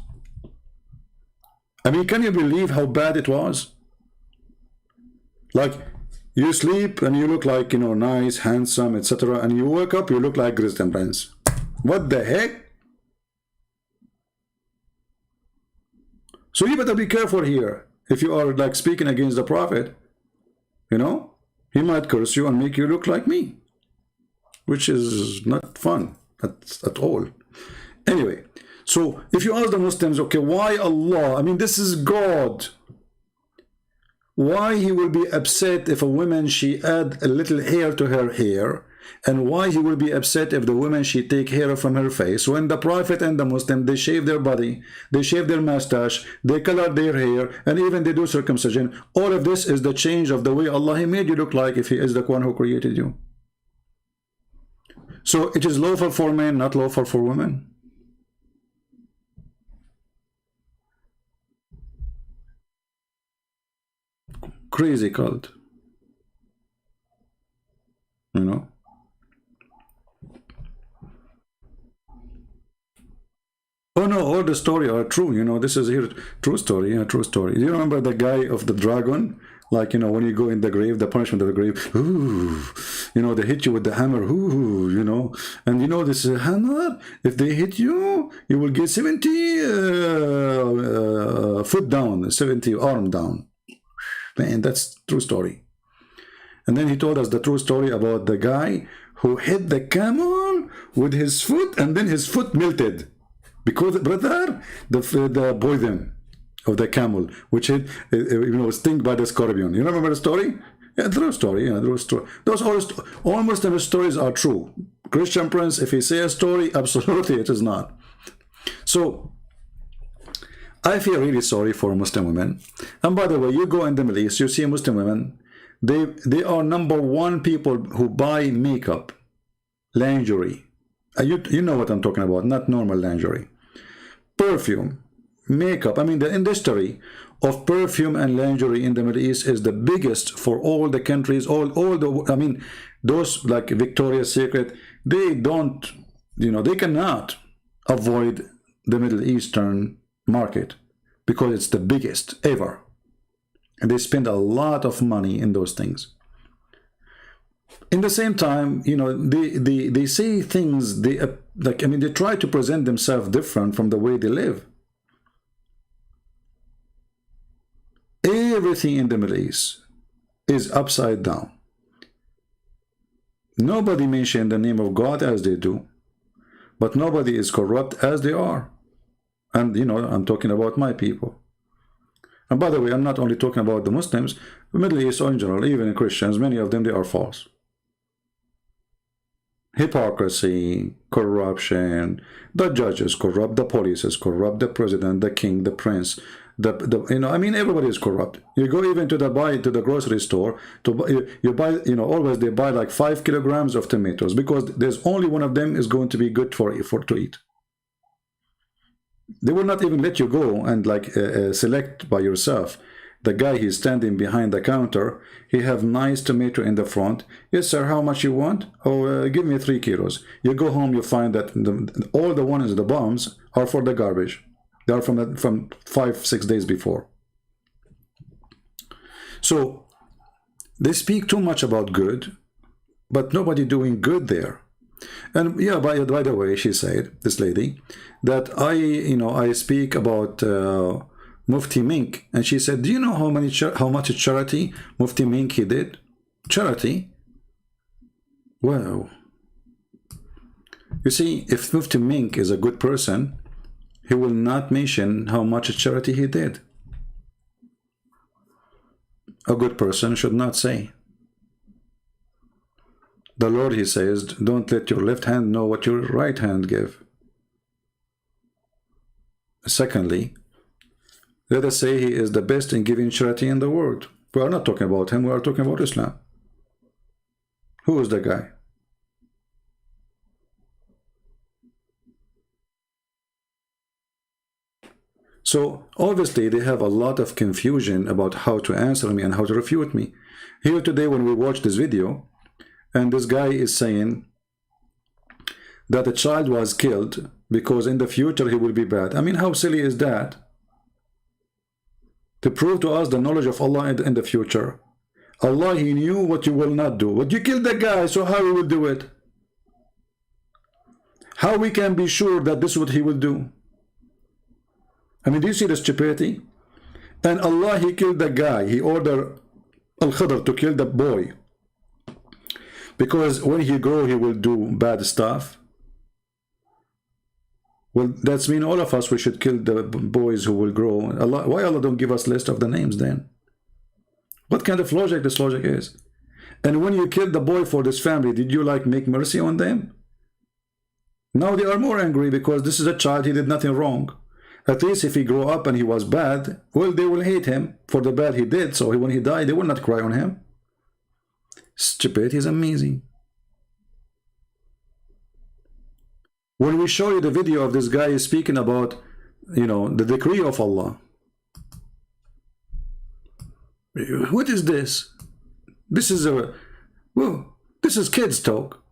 I mean, can you believe how bad it was? Like, you sleep and you look like, you know, nice, handsome, etc. And you wake up, you look like Christian Prince. What the heck? So you better be careful here. If you are like speaking against the Prophet, you know, he might curse you and make you look like me, which is not fun at all. Anyway, so if you ask the Muslims, okay, why Allah? I mean, this is God. Why he will be upset if a woman she add a little hair to her hair, and why he will be upset if the woman she take hair from her face, when the Prophet and the Muslim, they shave their body, they shave their mustache, they color their hair, and even they do circumcision. All of this is the change of the way Allah he made you look like, if he is the one who created you. So it is lawful for men, not lawful for women. Crazy cult, you know. Oh no, all the story are true, you know. This is here true story, yeah, true story. Do you remember the guy of the dragon Like, you know, when you go in the grave, the punishment of the grave, ooh, you know, they hit you with the hammer, ooh, you know, and you know, this hammer, if they hit you, you will get 70 foot down, 70 arm down. Man, that's true story. And then he told us the true story about the guy who hit the camel with his foot, and then his foot melted. Because, brother, the poison of the camel, which hit, you know, sting by the scorpion. You remember the story? Yeah, true story. Yeah, true story. Those all Muslim stories are true. Christian Prince, if he say a story, absolutely it is not. So I feel really sorry for Muslim women. And by the way, you go in the Middle East, you see Muslim women, they are #1 people who buy makeup, lingerie. You know what I'm talking about, not normal lingerie. Perfume, makeup. I mean, the industry of perfume and lingerie in the Middle East is the biggest for all the countries, all the, I mean, those like Victoria's Secret, they don't, you know, they cannot avoid the Middle Eastern market because it's the biggest ever. And they spend a lot of money in those things. In the same time, you know, they say things, like, I mean, they try to present themselves different from the way they live. Everything in the Middle East is upside down. Nobody mentioned the name of God as they do, but nobody is corrupt as they are. And, you know, I'm talking about my people. And by the way, I'm not only talking about the Muslims, the Middle East in general, even Christians, many of them, they are false. Hypocrisy, corruption, the judge is corrupt, the police is corrupt, the president, the king, the prince, you know, I mean, everybody is corrupt. You go even to the grocery store to buy, you buy, you know, always they buy like 5 kilograms of tomatoes because there's only one of them is going to be good for to eat. They will not even let you go and like select by yourself. The guy, he's standing behind the counter, he have nice tomato in the front. Yes sir, how much you want? Oh, give me 3 kilos. You go home, you find that all the ones, the bombs, are for the garbage. They are from 5-6 days before. So they speak too much about good, but nobody doing good there. And yeah, by the way, she said, this lady, that I speak about Mufti Mink, and she said, do you know how much charity Mufti Mink he did? Charity? Wow. You see, if Mufti Mink is a good person, he will not mention how much charity he did. A good person should not say. The Lord, he says, don't let your left hand know what your right hand give. Secondly, let us say he is the best in giving charity in the world. We are not talking about him, we are talking about Islam. Who is the guy? So obviously they have a lot of confusion about how to answer me and how to refute me. Here today when we watch this video, and this guy is saying that a child was killed because in the future he will be bad. I mean, how silly is that? To prove to us the knowledge of Allah in the future. Allah, he knew what you will not do. But you killed the guy, so how he will do it? How we can be sure that this is what he will do? I mean, do you see the stupidity? And Allah, he killed the guy. He ordered Al-Khidr to kill the boy. Because when he grow, he will do bad stuff. Well, that's mean all of us, we should kill the boys who will grow. Allah, why Allah don't give us list of the names then? What kind of logic this logic is? And when you killed the boy for this family, did you like make mercy on them? Now they are more angry because this is a child, he did nothing wrong. At least if he grew up and he was bad, well, they will hate him for the bad he did. So when he died, they will not cry on him. Stupidity is amazing. When we show you the video of this guy speaking about, you know, the decree of Allah. What is this? This is this is kids talk.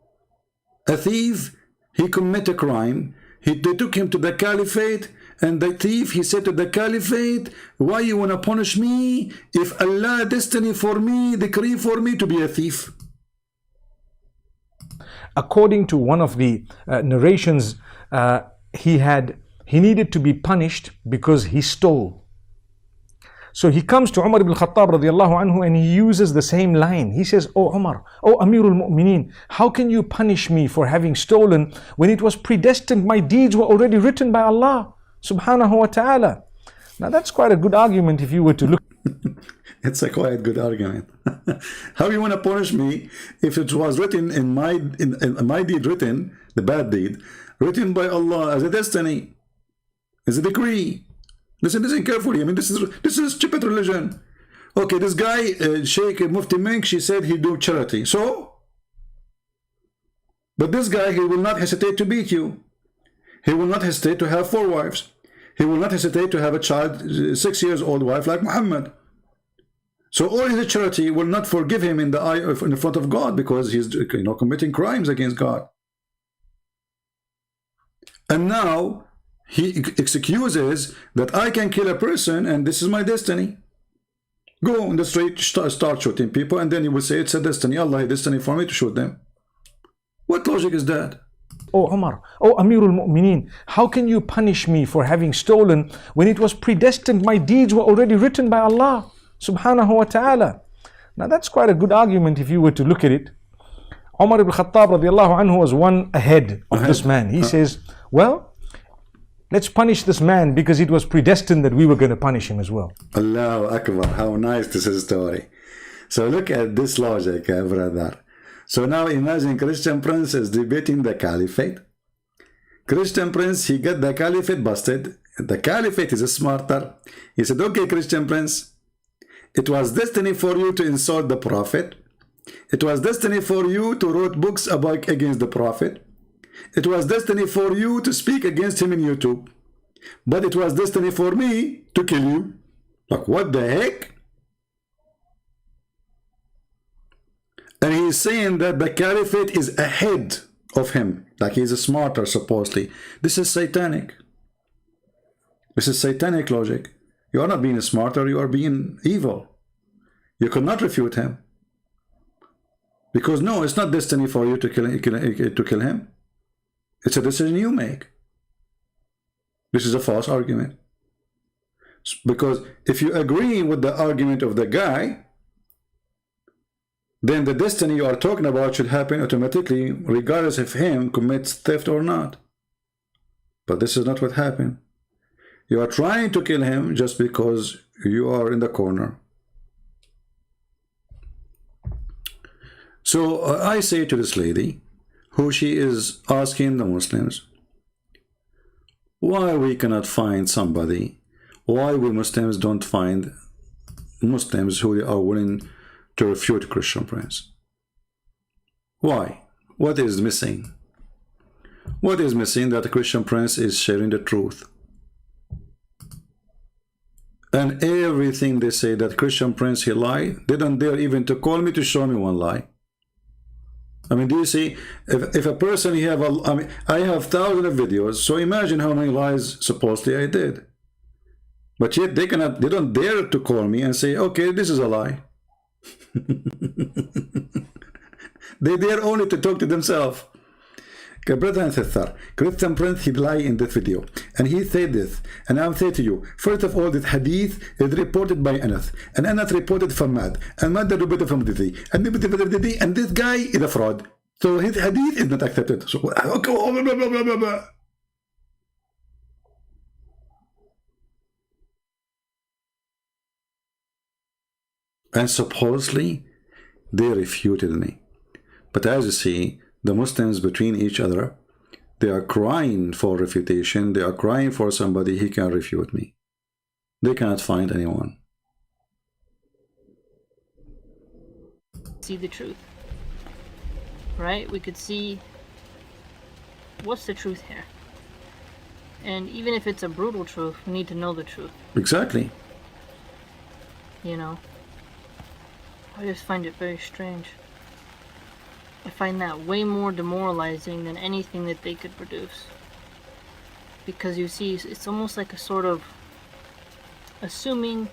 A thief, he committed a crime. They took him to the caliphate, And the thief, he said to the caliphate, why you want to punish me if Allah destiny for me, decree for me to be a thief? According to one of the narrations, he needed to be punished because he stole. So he comes to Umar ibn Khattab radiallahu anhu and he uses the same line. He says, "Oh Umar, oh Amirul Mu'mineen, how can you punish me for having stolen when it was predestined? My deeds were already written by Allah subhanahu wa ta'ala." Now that's quite a good argument if you were to look. It's a quite good argument. How you want to punish me if it was written in my deed, written, the bad deed, written by Allah as a destiny, as a decree? Listen carefully. I mean, this is stupid religion. Okay, this guy, Sheikh Mufti Menk, she said he do charity. So? But this guy, he will not hesitate to beat you. He will not hesitate to have 4 wives. He will not hesitate to have a child, 6 years old wife like Muhammad. So all his charity will not forgive him in the front of God because he's committing crimes against God. And now he excuses that I can kill a person and this is my destiny. Go on the street, start shooting people, and then you will say it's a destiny. Allah has destiny for me to shoot them. What logic is that? Oh Umar, oh Amirul Mu'mineen, how can you punish me for having stolen when it was predestined? My deeds were already written by Allah subhanahu wa ta'ala. Now that's quite a good argument if you were to look at it. Umar ibn Khattab radiallahu anhu was one ahead of this man. He says, well, let's punish this man because it was predestined that we were going to punish him as well. Allahu Akbar, how nice this is a story. So look at this logic, brother. So now imagine Christian Prince is debating the caliphate. Christian Prince, he got the caliphate busted. The caliphate is smarter. He said, okay, Christian Prince, it was destiny for you to insult the prophet. It was destiny for you to write books against the prophet. It was destiny for you to speak against him in YouTube. But it was destiny for me to kill you. Like, what the heck? And he's saying that the caliphate is ahead of him. Like he's smarter, supposedly. This is satanic. This is satanic logic. You are not being smarter, you are being evil. You could not refute him. Because no, it's not destiny for you to kill him. It's a decision you make. This is a false argument. Because if you agree with the argument of the guy, then the destiny you are talking about should happen automatically, regardless if him commits theft or not. But this is not what happened. You are trying to kill him just because you are in the corner. So I say to this lady, who she is asking the Muslims, why we cannot find somebody, why we Muslims don't find Muslims who are willing to refute Christian Prince? Why? What is missing? What is missing that the Christian Prince is sharing the truth? And everything they say that Christian Prince he lied, they don't dare even to call me to show me one lie. I mean, do you see, if a person I mean, I have thousands of videos, so imagine how many lies supposedly I did. But yet they don't dare to call me and say, okay, this is a lie. They dare only to talk to themselves. Okay, brother and sister, Christian Prince he lied in this video, and he said this, and I'm saying to you, first of all, this hadith is reported by Anas, and Anas reported from Mad, and Mad reported from Didi, and this guy is a fraud, so his hadith is not accepted. So, and supposedly they refuted me. But as you see, the Muslims between each other, they are crying for refutation. They are crying for somebody he can refute me. They cannot find anyone. See the truth, right? We could see what's the truth here. And even if it's a brutal truth, we need to know the truth. Exactly. You know? I just find it very strange. I find that way more demoralizing than anything that they could produce. because you see, it's almost like a sort of assuming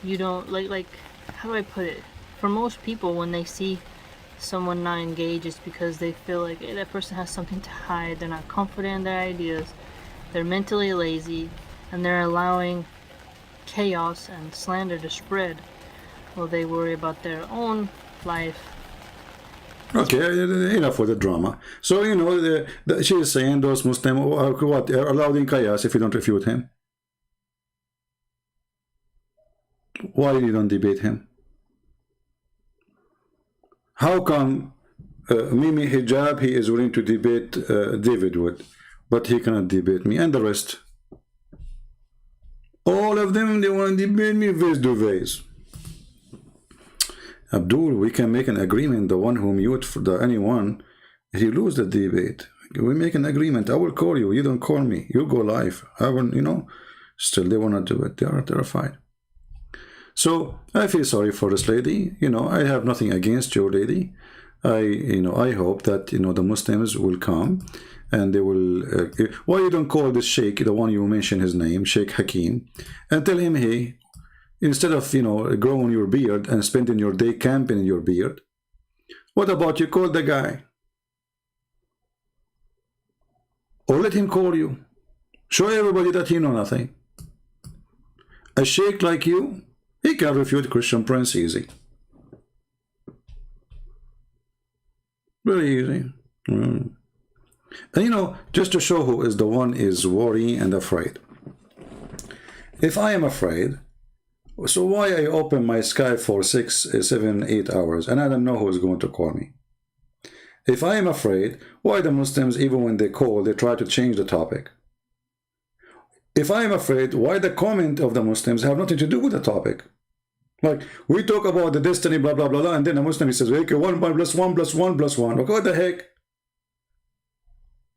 you don't like how do I put it? For most people, when they see someone not engaged, it's because they feel like, hey, that person has something to hide. They're not confident in their ideas. They're mentally lazy, and they're allowing chaos and slander to spread while they worry about their own life. Okay, enough with the drama. So, you know, she is saying those Muslims are allowed in chaos if you don't refute him. Why you don't debate him? How come Mimi Hijab, he is willing to debate David Wood, but he cannot debate me, and the rest? All of them, they want to debate me face to face. Abdul, we can make an agreement. The one who mute for anyone, he lose the debate. We make an agreement. I will call you. You don't call me. You go live. I will, you know. Still, they want to do it. They are terrified. So I feel sorry for this lady. You know, I have nothing against your lady. I hope that, you know, the Muslims will come and they will. Why you don't call this sheikh, the one you mentioned his name, Sheikh Hakim, and tell him, hey, instead of, you know, growing your beard and spending your day camping in your beard, what about you call the guy? Or let him call you. Show everybody that he know nothing. A sheikh like you, he can refute Christian Prince easy. Very easy. And you know, just to show who is the one is worrying and afraid. If I am afraid, so why I open my Skype for 6, 7, 8 hours and I don't know who is going to call me? If I am afraid, why the Muslims, even when they call, they try to change the topic? If I am afraid, why the comment of the Muslims have nothing to do with the topic? Like, we talk about the destiny, blah, blah, blah, blah, and then a Muslim says, okay, 1 plus 1 plus 1 plus 1. Okay, what the heck?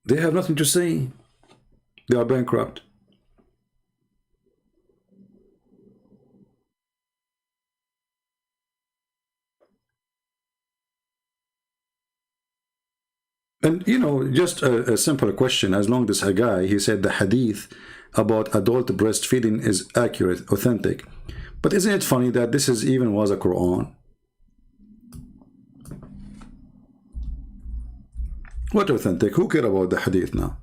They have nothing to say. They are bankrupt. And, you know, just a simple question. As long as a guy, he said the hadith about adult breastfeeding is accurate, authentic. But isn't it funny that this is even was a Quran? What authentic? Who care about the hadith now?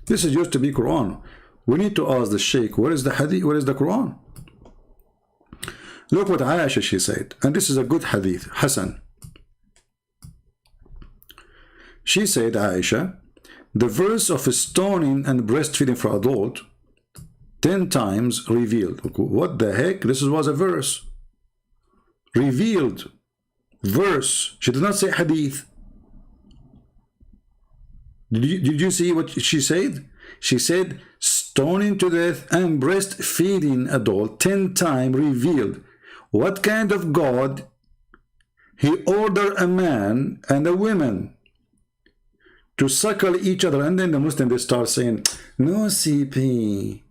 This is used to be Quran. We need to ask the Sheikh, where is the hadith? Where is the Quran? Look what Aisha, she said. And this is a good hadith, Hassan. She said, Aisha, the verse of stoning and breastfeeding for adult 10 times revealed. What the heck? This was a verse. Revealed. Verse. She did not say hadith. Did you see what she said? She said stoning to death and breastfeeding adult 10 times revealed. What kind of God? He ordered a man and a woman to suckle each other, and then the Muslim, they start saying, no CP,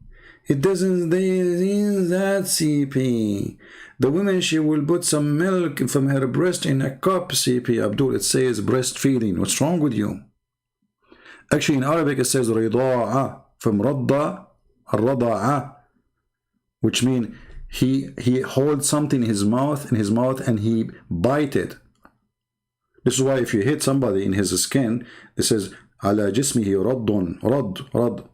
it doesn't mean that CP. The woman, she will put some milk from her breast in a cup, CP. Abdul, it says breastfeeding. What's wrong with you? Actually, in Arabic, it says rida'a, from radda, rada'a, which means he holds something in his mouth, and he bite it. This is why if you hit somebody in his skin, this says ala jismihi raddun, rad.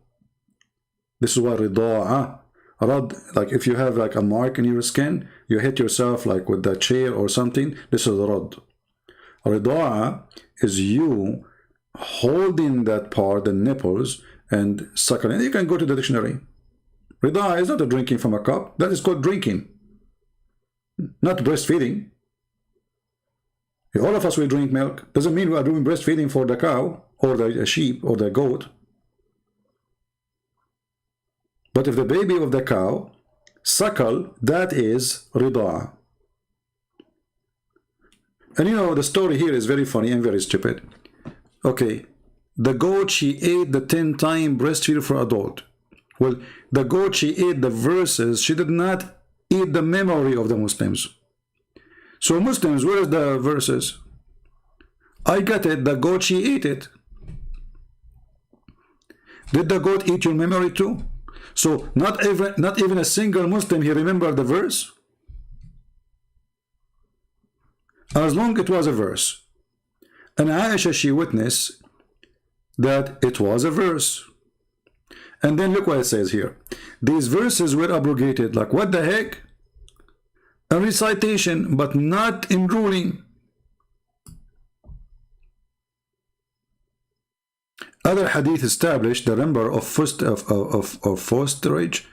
This is why rida'a, rad, like if you have like a mark in your skin, you hit yourself like with the chair or something, this is rad. Rida'a is you holding that part, the nipples, and suckling. You can go to the dictionary. Rida'a is not a drinking from a cup. That is called drinking, not breastfeeding. All of us will drink milk. Doesn't mean we are doing breastfeeding for the cow or the sheep or the goat. But if the baby of the cow suckle, that is rida'a. And you know, the story here is very funny and very stupid. Okay, the goat, she ate the 10 times breastfeed for adult. Well, the goat, she ate the verses. She did not eat the memory of the Muslims. So Muslims, where is the verses? I got it, the goat, she ate it. Did the goat eat your memory too? So not even a single Muslim he remembered the verse, as long it was a verse. And Aisha, she witnessed that it was a verse. And then look what it says here. These verses were abrogated. Like, what the heck? A recitation, but not in ruling. Other hadith established the number of fosterage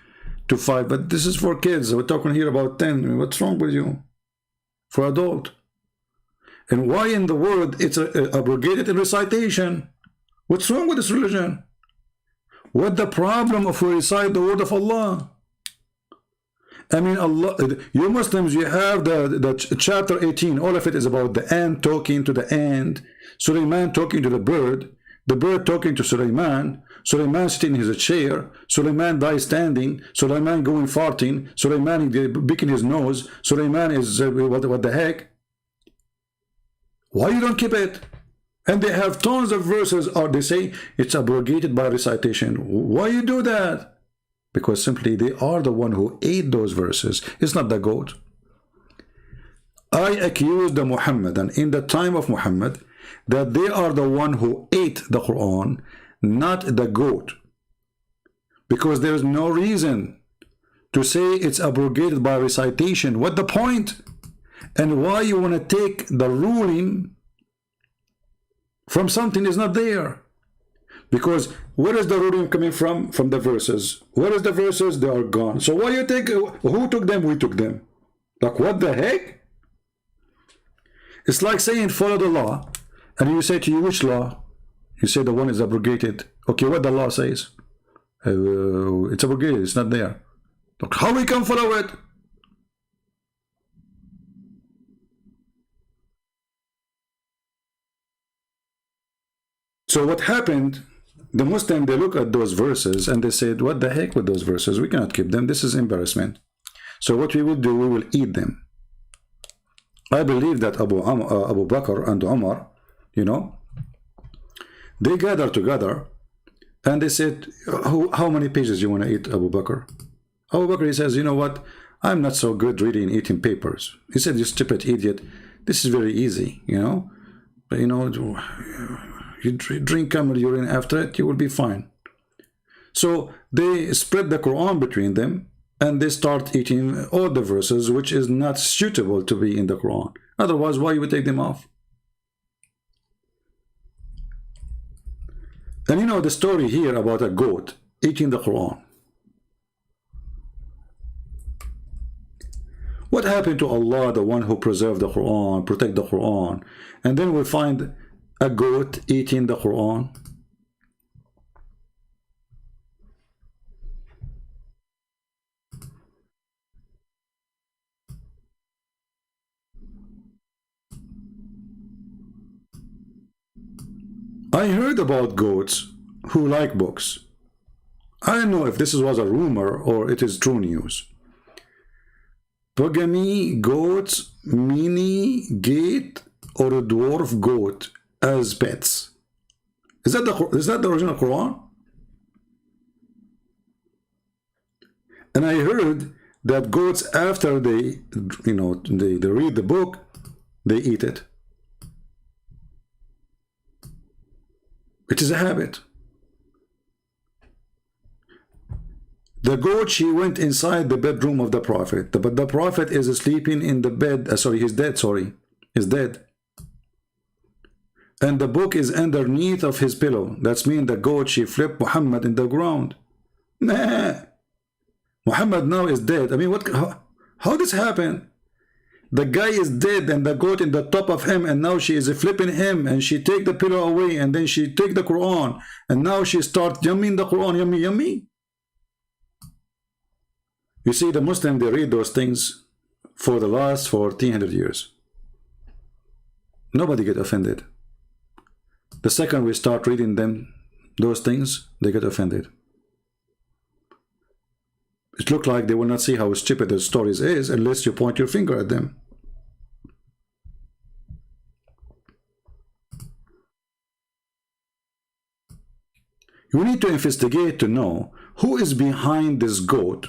to 5, but this is for kids. We're talking here about 10. What's wrong with you? For adult. And why in the world it's abrogated in recitation? What's wrong with this religion? What the problem if we recite the word of Allah? I mean, Allah, you Muslims, you have the chapter 18, all of it is about the ant talking to the ant, Sulaiman talking to the bird talking to Sulaiman, Sulaiman sitting in his chair, Sulaiman dies standing, Sulaiman going farting, Sulaiman picking his nose, Sulaiman is, what the heck? Why you don't keep it? And they have tons of verses, or they say it's abrogated by recitation. Why you do that? Because simply they are the one who ate those verses. It's not the goat. I accused the Muhammadan in the time of Muhammad that they are the one who ate the Quran, not the goat. Because there is no reason to say it's abrogated by recitation. What the point? And why you want to take the ruling from something is not there? Because where is the ruling coming from? From the verses. Where is the verses? They are gone. So why you take, who took them? We took them. Like, what the heck? It's like saying follow the law, and you say to you, which law? You say the one is abrogated. Okay, what the law says? It's abrogated, it's not there. Look, how we can follow it? So what happened, the Muslim, they look at those verses and they said, what the heck with those verses? We cannot keep them. This is embarrassment. So what we will do, we will eat them. I believe that Abu Bakr and Umar, you know, they gathered together and they said, how many pages you want to eat, Abu Bakr? Abu Bakr, he says, you know what? I'm not so good reading and eating papers. He said, you stupid idiot. This is very easy, you know. But, you know, you drink camel urine after it, you will be fine. So they spread the Quran between them and they start eating all the verses which is not suitable to be in the Quran. Otherwise, why you would take them off? And you know the story here about a goat eating the Quran. What happened to Allah, the one who preserved the Quran, protect the Quran, and then we find a goat eating the Quran? I heard about goats who like books. I don't know if this was a rumor or it is true news. Pogamy goats, mini gate, or a dwarf goat as pets. Is that the original Quran? And I heard that goats, after they, you know, they read the book, they eat it. It is a habit. The goat, she went inside the bedroom of the Prophet, but the Prophet is sleeping in the bed. He's dead. He's dead. And the book is underneath of his pillow. That's mean the goat, she flipped Muhammad in the ground. Nah. Muhammad now is dead. I mean, how this happened? The guy is dead and the goat in the top of him, and now she is flipping him, and she take the pillow away, and then she take the Quran, and now she start yumming the Quran, yummy, yummy. You see, the Muslim, they read those things for the last 1400 years. Nobody get offended. The second we start reading them, those things, they get offended. It looks like they will not see how stupid the stories is unless you point your finger at them. You need to investigate to know who is behind this goat,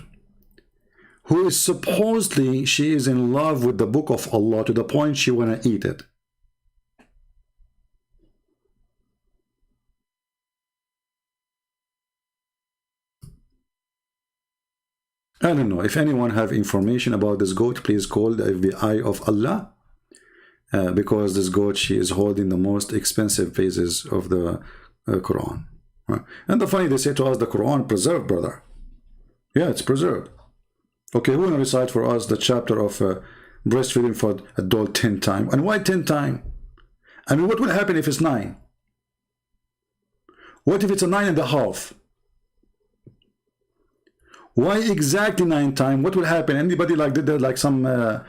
who is supposedly she is in love with the book of Allah to the point she want to eat it. I don't know. If anyone have information about this goat, please call the FBI of Allah, because this goat, she is holding the most expensive pages of the Quran. And the funny, they say to us, the Quran preserved, brother. Yeah, it's preserved. Okay, who will recite for us the chapter of breastfeeding for adult 10 times? And why 10 times? I mean, what will happen if it's 9? What if it's a 9.5? Why exactly 9 times? What will happen? Anybody like did there like some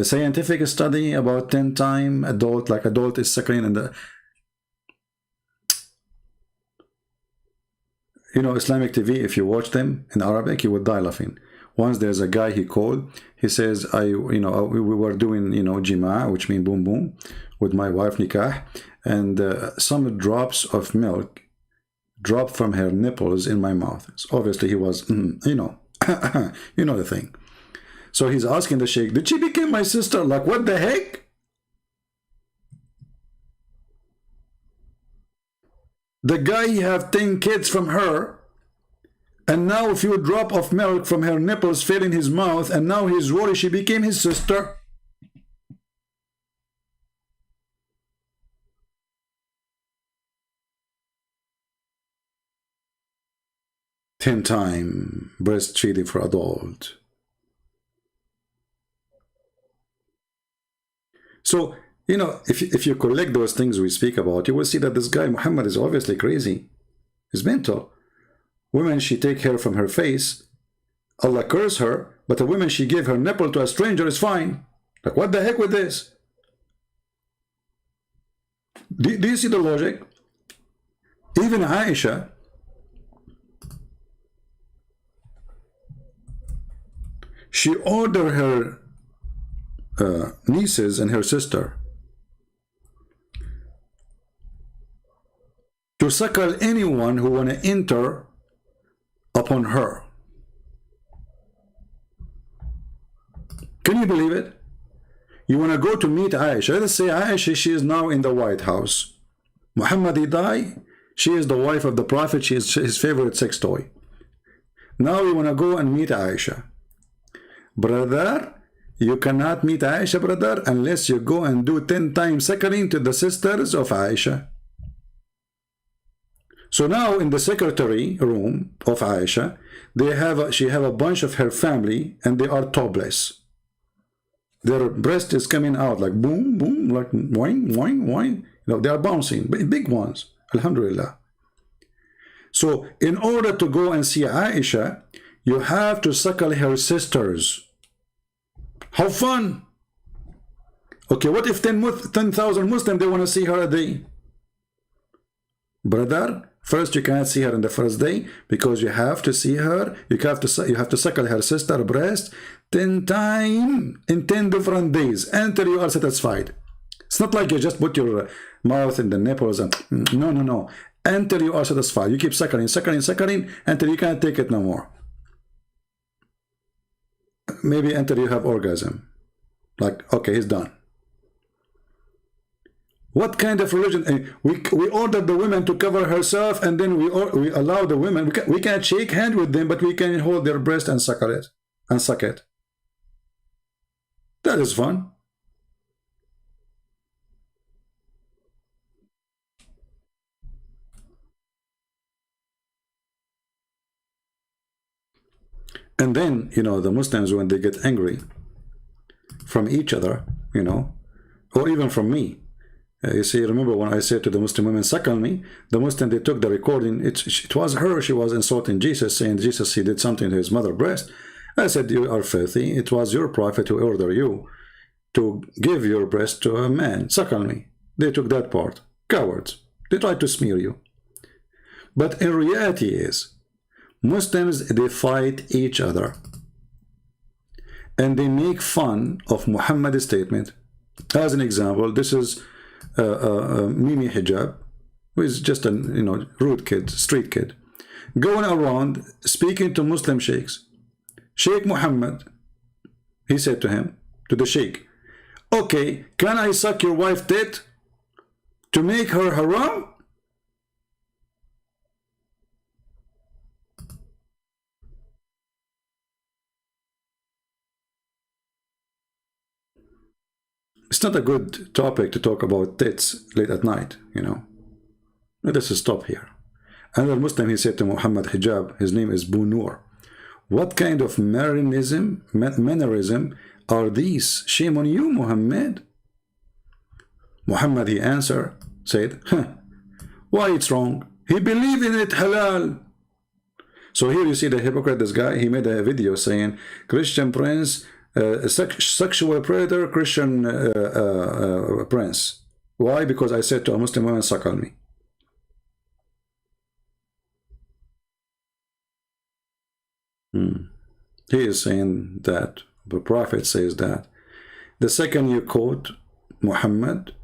scientific study about 10 times adult, like adult is suckling and the, you know, Islamic TV, if you watch them in Arabic, you would die laughing. Once there's a guy he called, he says, we were doing, jima, which means boom boom, with my wife nikah, and some drops of milk dropped from her nipples in my mouth. So obviously he was, you know the thing. So he's asking the sheikh, did she become my sister? Like, what the heck? The guy have 10 kids from her, and now a few drop of milk from her nipples fell in his mouth, and now he's worried she became his sister. Ten time breastfeeding for adult. So, if you collect those things we speak about, you will see that this guy, Muhammad, is obviously crazy. He's mental. Women, she take hair from her face, Allah curse her, but a woman, she give her nipple to a stranger is fine. Like, what the heck with this? Do you see the logic? Even Aisha, she ordered her nieces and her sister to suckle anyone who want to enter upon her. Can you believe it? You want to go to meet Aisha. Let's say Aisha, she is now in the White House. Muhammad, he died. She is the wife of the Prophet. She is his favorite sex toy. Now you want to go and meet Aisha. Brother, you cannot meet Aisha, brother, unless you go and do 10 times suckling to the sisters of Aisha. So now in the secretary room of Aisha, she have a bunch of her family, and they are topless. Their breast is coming out like boom, boom, like wine, wine, wine. They are bouncing, big ones. Alhamdulillah. So in order to go and see Aisha, you have to suckle her sisters. How fun! Okay, what if 10,000 Muslims, they want to see her a day? Brother, first you cannot see her in the first day, because you have to see her, you have to suckle her sister breast 10 times in 10 different days until you are satisfied. It's not like you just put your mouth in the nipples and no. Until you are satisfied. You keep suckling until you can't take it no more. Maybe until you have orgasm. Like, okay, he's done. What kind of religion? We order the women to cover herself, and then we allow the women. We can't shake hand with them, but we can hold their breast and suck it. That is fun. And then, the Muslims, when they get angry from each other, or even from me, you see, remember when I said to the Muslim women, suckle me, the Muslim, they took the recording, it was her, she was insulting Jesus, saying Jesus, he did something to his mother's breast. I said, you are filthy, it was your prophet who ordered you to give your breast to a man, suckle me. They took that part. Cowards. They tried to smear you. But in reality is, Muslims, they fight each other, and they make fun of Muhammad's statement. As an example, this is Mimi hijab, who is just a rude kid, street kid, going around speaking to Muslim sheikhs. Sheikh Muhammad, he said to him, to the sheikh, okay, can I suck your wife's tit to make her haram? It's not a good topic to talk about tits late at night, Let us stop here. Another Muslim, he said to Muhammad Hijab, his name is Bunur, what kind of mannerism are these? Shame on you, Muhammad. Muhammad, he answered, said, why it's wrong? He believed in it halal. So here you see the hypocrite, this guy, he made a video saying, Christian prince, sexual predator, Christian prince. Why? Because I said to a Muslim woman, suck on me. He is saying that the Prophet says that the second you quote Muhammad,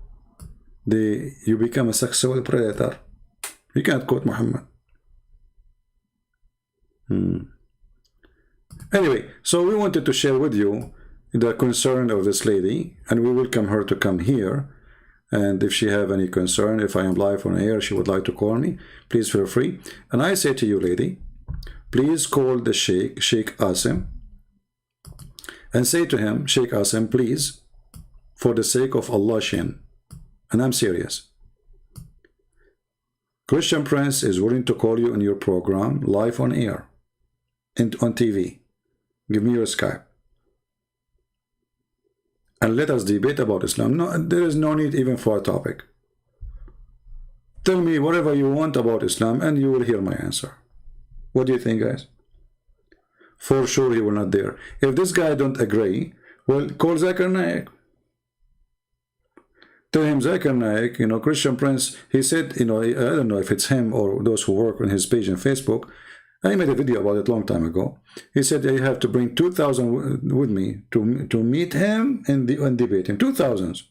you become a sexual predator. You can't quote Muhammad. Anyway, so we wanted to share with you the concern of this lady, and we welcome her to come here. And if she have any concern, if I am live on air, she would like to call me, please feel free. And I say to you, lady, please call the Sheikh Asim, and say to him, Sheikh Asim, please, for the sake of Allah, Shin, and I'm serious, Christian Prince is willing to call you in your program live on air and on TV. Give me your Skype and let us debate about Islam. No, there is no need even for a topic. Tell me whatever you want about Islam and you will hear my answer. What do you think, guys? For sure he will not dare. If this guy don't agree, well, call Zakir Naik. Tell him, Zakir Naik, Christian Prince, he said, I don't know if it's him or those who work on his page on Facebook. I made a video about it a long time ago. He said you have to bring 2,000 with me to meet him and debate him. 2,000.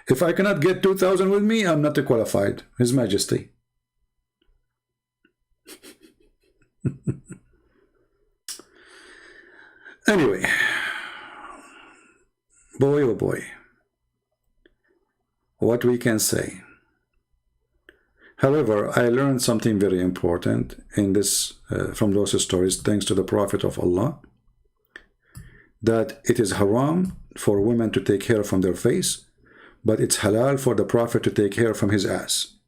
If I cannot get 2,000 with me, I'm not qualified. His Majesty. Anyway, boy oh boy, what we can say. However, I learned something very important in this from those stories, thanks to the Prophet of Allah, that it is haram for women to take hair from their face, but it's halal for the Prophet to take hair from his ass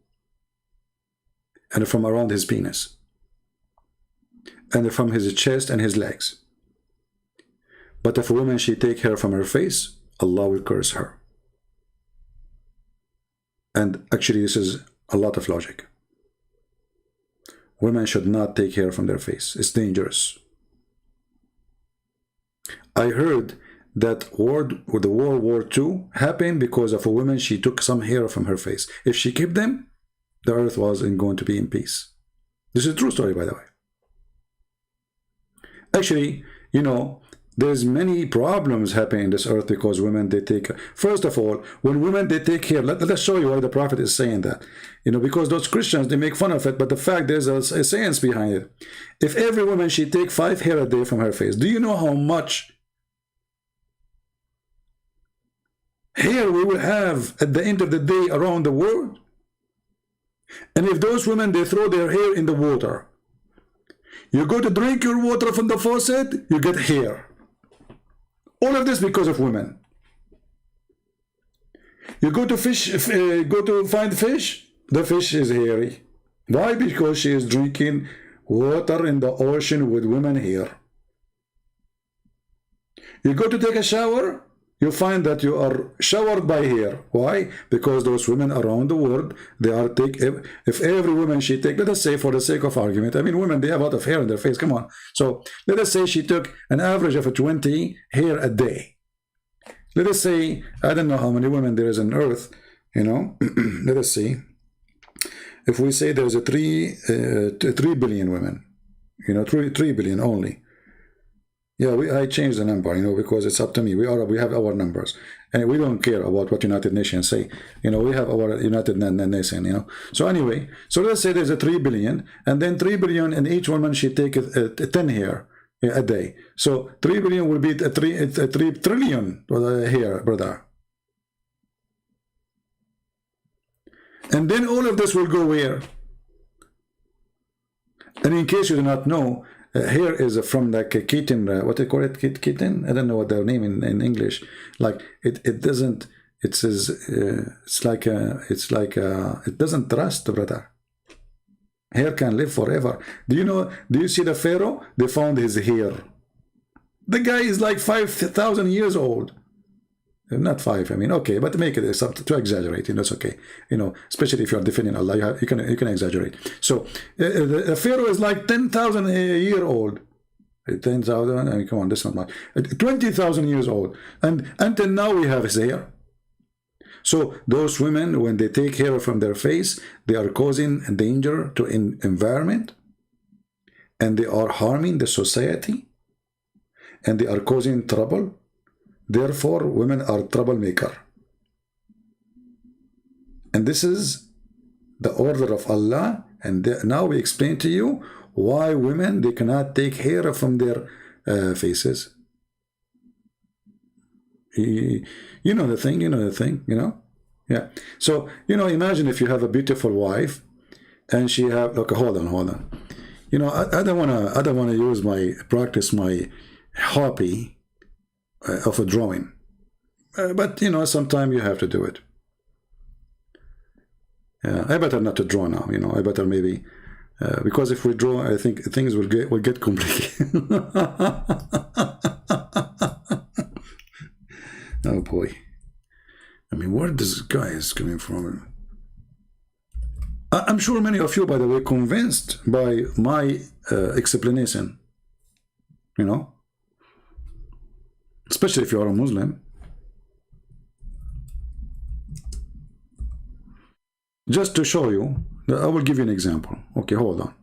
and from around his penis and from his chest and his legs. But if a woman, she take hair from her face, Allah will curse her. And actually this is a lot of logic. Women should not take hair from their face. It's dangerous. I heard that the World War II happened because of a woman, she took some hair from her face. If she kept them, the earth wasn't going to be in peace. This is a true story, by the way. Actually, there's many problems happening in this earth because women, they take, first of all, when women, they take hair, let us show you why the Prophet is saying that. Because those Christians, they make fun of it, but the fact there's a science behind it. If every woman, she take 5 hair a day from her face, do you know how much hair we will have at the end of the day around the world? And if those women, they throw their hair in the water, you go to drink your water from the faucet, you get hair. All of this because of women. You go to find fish, the fish is hairy. Why? Because she is drinking water in the ocean with women hair. You go to take a shower, you find that you are showered by hair. Why? Because those women around the world, they are if every woman she take, let us say for the sake of argument, I mean women, they have a lot of hair in their face, come on. So let us say she took an average of 20 hair a day. Let us say, I don't know how many women there is on earth, let us see. If we say there's 3 billion women, 3 billion only. Yeah, I changed the number, because it's up to me. We have our numbers. and we don't care about what United Nations say. You know, we have our United Nation, you know. So anyway, so let's say there's a 3 billion, and then 3 billion, and each woman should take 10 hair a day. So 3 billion will be a 3 trillion hair, brother. And then all of this will go where? And in case you do not know, here is from like a kitten, what they call it, kitten? I don't know what their name in English. Like it doesn't. It says it doesn't trust, brother. Hair can live forever. Do you know? Do you see the Pharaoh? They found his hair. The guy is like 5,000 years old. Not 5, I mean, okay, but make it to exaggerate, you know, it's okay, you know, especially if you're defending Allah, you can exaggerate. So the Pharaoh is like 10,000 a year old. 10,000, I mean, come on, that's not much. 20,000 years old, and until now we have his hair. So those women, when they take hair from their face, they are causing danger to environment, and they are harming the society, and they are causing trouble. Therefore, women are troublemaker. And this is the order of Allah. And now we explain to you why women, they cannot take hair from their faces. You know the thing, you know? Yeah. So, you know, imagine if you have a beautiful wife and she have, look, hold on. You know, I don't want to practice my hobby of a drawing, but you know, sometimes you have to do it. Yeah, I better not to draw now. You know, I better maybe because if we draw, I think things will get complicated. Oh boy, I mean, where this guy is coming from? I'm sure many of you, by the way, convinced by my explanation. You know. Especially if you are a Muslim. Just to show you, I will give you an example. Okay, hold on.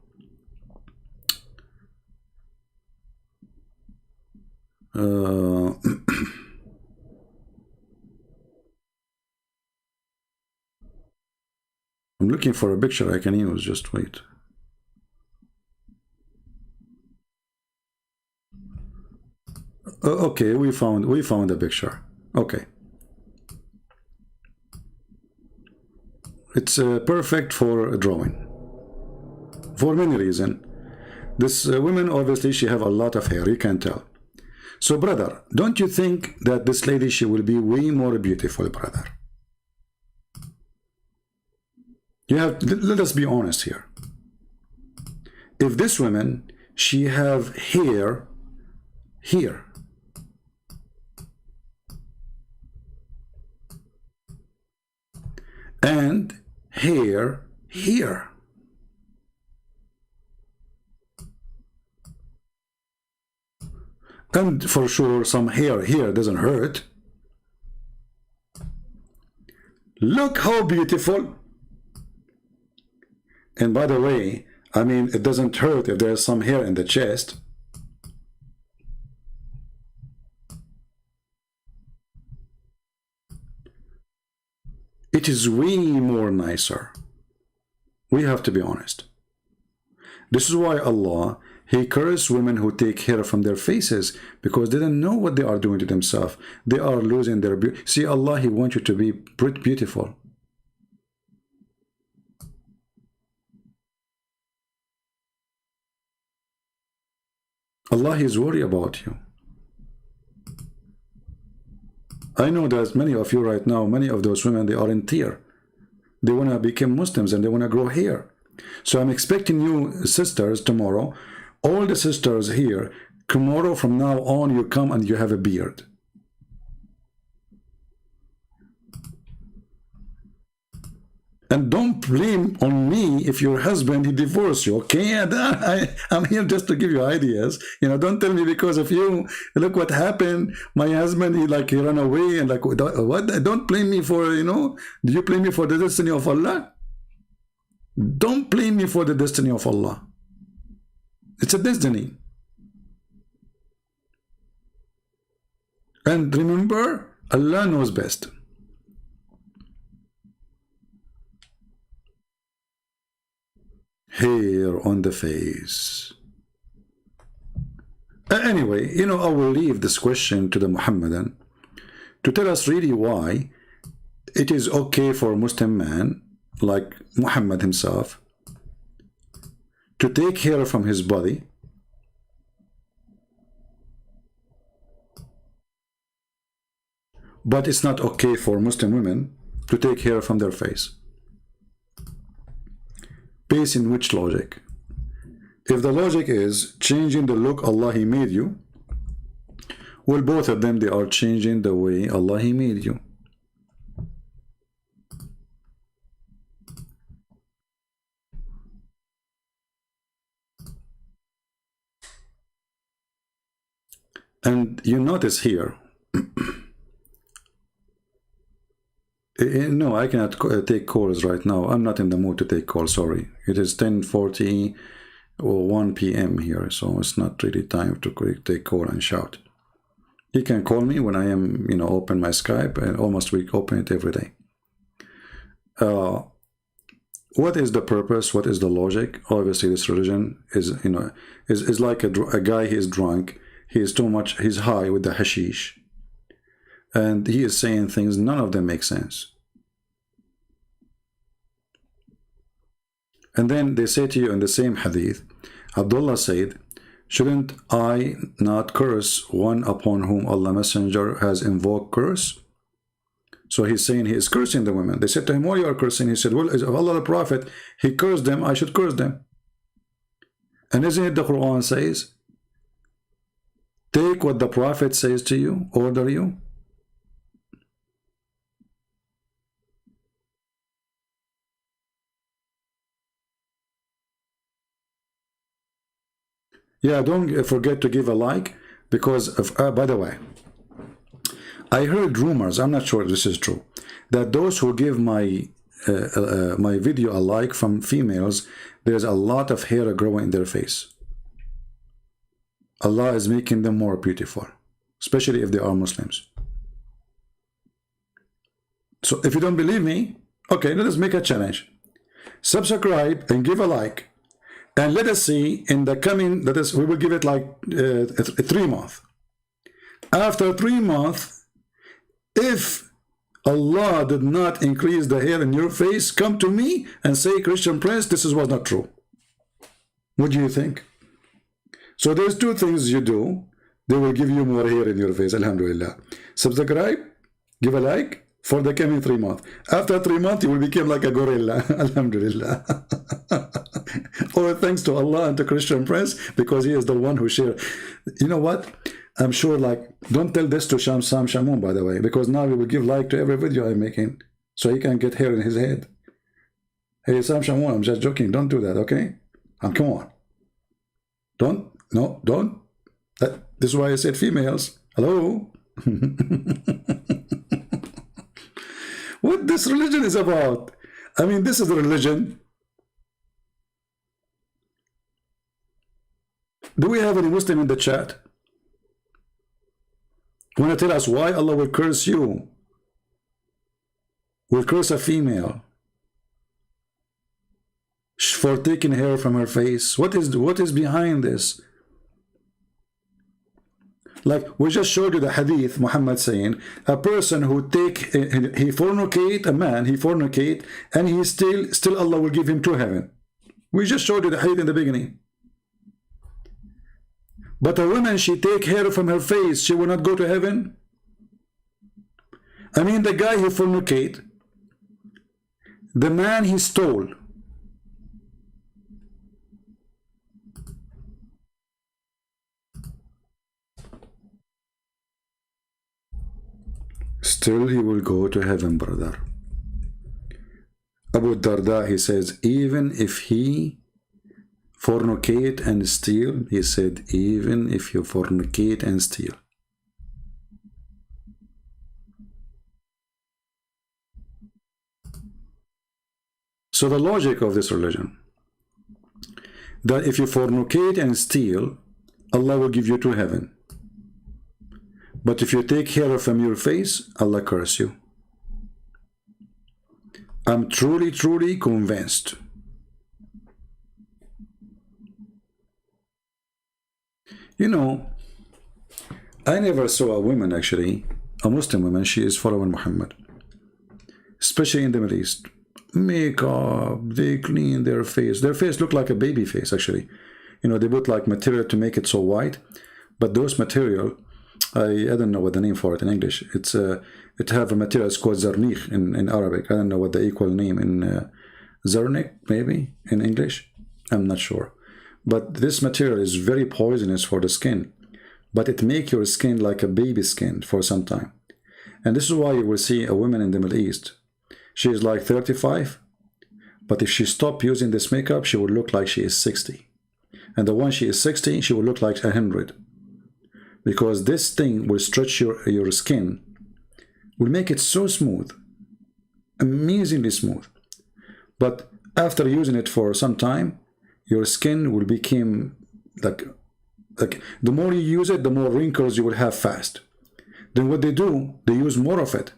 I'm looking for a picture I can use, just wait. Okay, we found a picture. Okay, it's perfect for a drawing for many reasons. This woman, obviously she have a lot of hair, you can tell. So brother, don't you think that this lady, she will be way more beautiful, brother? You have, let us be honest here. If this woman, she have hair here, and hair here, and for sure some hair here doesn't hurt. Look how beautiful. And by the way, I mean, it doesn't hurt if there's some hair in the chest. It is way more nicer. We have to be honest. This is why Allah, He cursed women who take hair from their faces, because they don't know what they are doing to themselves. They are losing their beauty. See, Allah, He wants you to be beautiful. Allah is worried about you. I know there's many of you right now, many of those women, they are in tears. They want to become Muslims and they want to grow hair. So I'm expecting you sisters tomorrow, all the sisters here, tomorrow from now on, you come and you have a beard. And don't blame on me if your husband, he divorced you, okay? I'm here just to give you ideas. You know, don't tell me because of you, look what happened. My husband, he ran away and like, what? Don't blame me for, you know, do you blame me for the destiny of Allah? Don't blame me for the destiny of Allah. It's a destiny. And remember, Allah knows best. Hair on the face. Anyway, you know, I will leave this question to the Muhammadan to tell us really why it is okay for a Muslim man like Muhammad himself to take hair from his body, but it's not okay for Muslim women to take hair from their face. Based in which logic? If the logic is changing the look Allah He made you, well, both of them, they are changing the way Allah He made you. And you notice here, no, I cannot take calls right now. I'm not in the mood to take calls, sorry. It is 10:40 or 1 p.m. here, so it's not really time to take call and shout. You can call me when I am, you know, open my Skype, and almost we open it every day. What is the purpose? What is the logic? Obviously, this religion is, you know, is like a guy. He is drunk. He is too much. He's high with the hashish, and he is saying things. None of them make sense. And then they say to you in the same hadith, Abdullah said, shouldn't I not curse one upon whom Allah Messenger has invoked curse? So he's saying he is cursing the women. They said to him, why you are cursing? He said, well, if Allah the Prophet, he cursed them, I should curse them. And isn't it the Quran says, take what the Prophet says to you, order you? Yeah, don't forget to give a like, because of, by the way, I heard rumors, I'm not sure if this is true, that those who give my my video a like from females, there's a lot of hair growing in their face. Allah is making them more beautiful, especially if they are Muslims. So if you don't believe me, okay, let us make a challenge. Subscribe and give a like. And let us see in the coming, that is, we will give it like 3 months. After 3 months, if Allah did not increase the hair in your face, come to me and say, Christian Prince, this was not true. What do you think? So there's 2 things you do. They will give you more hair in your face, alhamdulillah. Subscribe, give a like for the coming 3 months. After 3 months, you will become like a gorilla, alhamdulillah. Or thanks to Allah and to Christian Prince, because he is the one who shared. You know what? I'm sure, like, don't tell this to Sam Shamoun, by the way, because now he will give like to every video I'm making, so he can get hair in his head. Hey, Sam Shamoun, I'm just joking. Don't do that, okay? Come on. Don't. No, don't. This is why I said females. Hello? What this religion is about? I mean, this is a religion. Do we have any Muslim in the chat? Want to tell us why Allah will curse you? Will curse a female for taking hair from her face? What is behind this? Like we just showed you the hadith, Muhammad saying, a person who he fornicate, a man, he fornicate, and he still Allah will give him to heaven. We just showed you the hadith in the beginning. But a woman, she take hair from her face, she will not go to heaven. I mean, the guy who fornicate, the man he stole, still he will go to heaven, brother. Abu Darda, he says, even if he fornicate and steal, he said, even if you fornicate and steal. So the logic of this religion, that if you fornicate and steal, Allah will give you to heaven. But if you take hair from your face, Allah curse you. I'm truly, truly convinced. You know, I never saw a woman, actually, a Muslim woman, she is following Muhammad, especially in the Middle East. Makeup, they clean their face. Their face look like a baby face, actually. You know, they put like material to make it so white, but those material, I don't know what the name for it in English. It have a material, it's called zarnikh in Arabic. I don't know what the equal name in zarnik, maybe, in English. I'm not sure. But this material is very poisonous for the skin. But it makes your skin like a baby skin for some time. And this is why you will see a woman in the Middle East. She is like 35, but if she stopped using this makeup, she would look like she is 60. And the one she is 60, she will look like 100. Because this thing will stretch your skin, will make it so smooth, amazingly smooth. But after using it for some time, your skin will become like the more you use it, the more wrinkles you will have fast. Then what they do, they use more of it.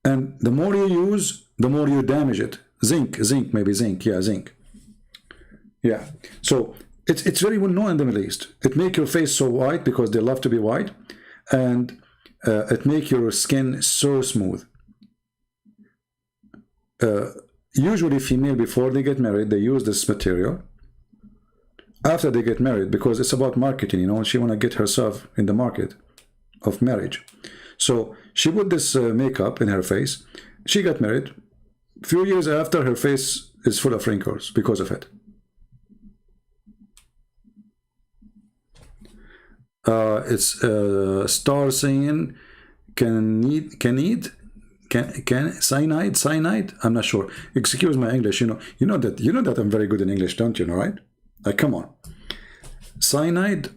And the more you use, the more you damage it. Zinc, yeah, zinc. Yeah, so it's very well known in the Middle East. It makes your face so white because they love to be white, and it makes your skin so smooth. Usually female, before they get married, they use this material. After they get married, because it's about marketing, you know, she want to get herself in the market of marriage. So she put this makeup in her face. She got married. A few years after, her face is full of wrinkles because of it. It's Star saying cyanide. I'm not sure. Excuse my English. You know that I'm very good in English, don't you know, right? Come on. Cyanide,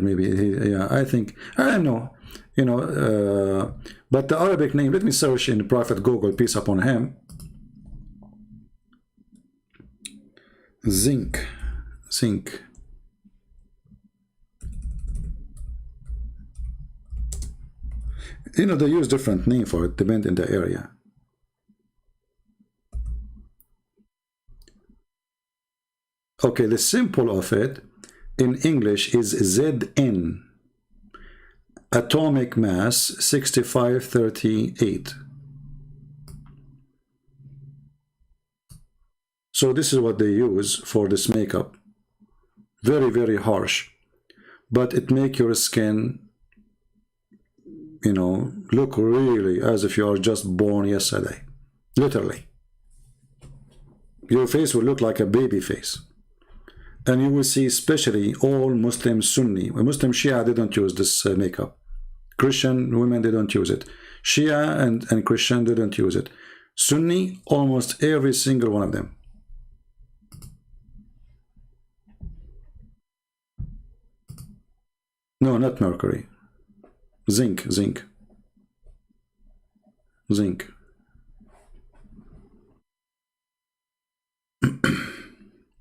maybe. Yeah, I think, I don't know. You know, but the Arabic name, let me search in Prophet Google, peace upon him. Zinc. You know, they use different name for it, depending on the area. Okay, the symbol of it in English is Zn. Atomic mass 6538. So this is what they use for this makeup. Very, very harsh. But it makes your skin, you know, look really as if you are just born yesterday. Literally. Your face will look like a baby face. And you will see especially all Muslim Sunni. Muslim Shia, they don't use this makeup. Christian women, they don't use it. Shia and Christian, they don't use it. Sunni, almost every single one of them. No, not mercury. Zinc.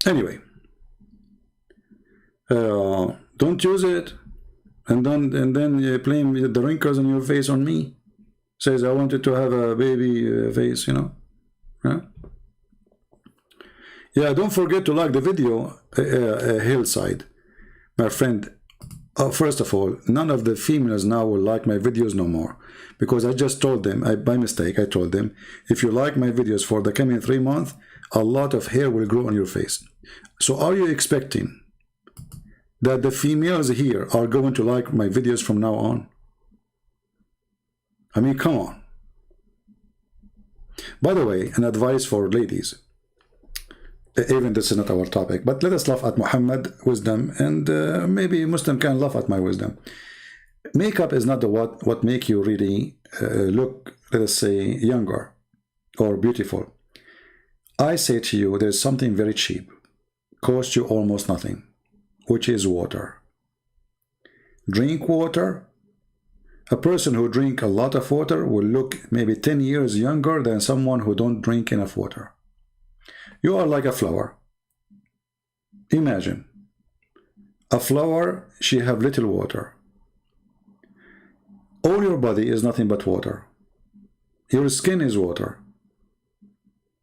Anyway, don't use it, and then you blame the wrinkles on your face on me. Says I wanted to have a baby face, you know. Yeah, don't forget to like the video, Hillside, my friend. First of all, none of the females now will like my videos no more, because I just told them, by mistake, I told them, if you like my videos for the coming 3 months, a lot of hair will grow on your face. So are you expecting that the females here are going to like my videos from now on? I mean, come on. By the way, an advice for ladies. Even this is not our topic, but let us laugh at Muhammad wisdom, and maybe Muslim can laugh at my wisdom. Makeup is not the what make you really look, let us say, younger or beautiful. I say to you, there's something very cheap, costs you almost nothing, which is water. Drink water. A person who drink a lot of water will look maybe 10 years younger than someone who don't drink enough water. You are like a flower. Imagine a flower, she have little water. All your body is nothing but water. Your skin is water.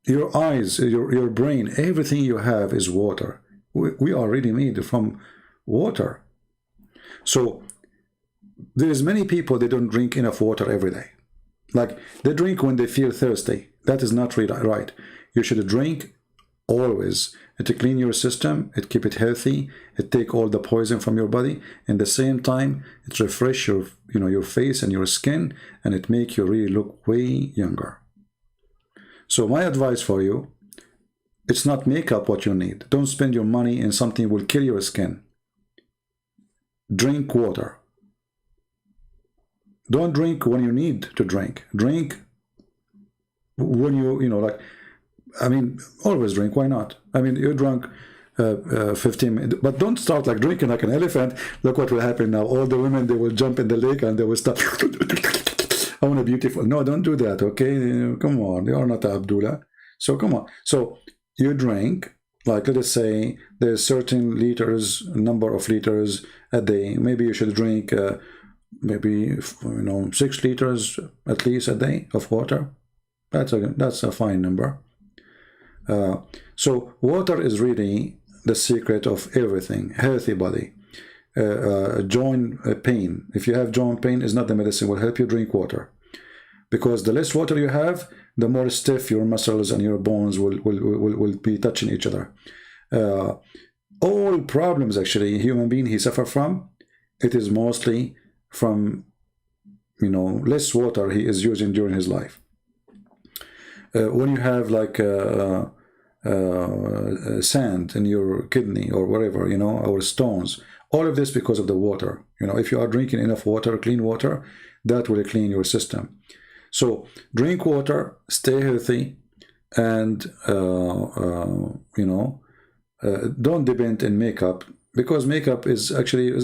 Your eyes, your brain, everything you have is water. We are really made from water. So there's many people, they don't drink enough water every day. Like they drink when they feel thirsty. That is not really right. You should drink always. It clean your system, it keep it healthy, it take all the poison from your body. And the same time, it refresh your, your face and your skin, and it make you really look way younger. So my advice for you, it's not makeup what you need. Don't spend your money in something that will kill your skin. Drink water. Don't drink when you need to drink. Drink when always drink. Why not? You drank 15 minutes, but don't start like drinking like an elephant. Look what will happen now. All the women, they will jump in the lake and they will start. I want a beautiful. No, don't do that, okay? Come on, you are not Abdullah. So come on. So you drink, like let us say there's certain liters, number of liters a day. Maybe you should drink maybe 6 liters at least a day of water. That's a fine number. So water is really the secret of everything. Healthy body. Joint pain. If you have joint pain, is not the medicine will help you. Drink water, because the less water you have, the more stiff your muscles and your bones will be touching each other. All problems actually human being he suffer from, it is mostly from less water he is using during his life. When you have like sand in your kidney or whatever, or stones, all of this because of the water. If you are drinking enough water, clean water, that will clean your system. So drink water, stay healthy, and don't depend in makeup, because makeup is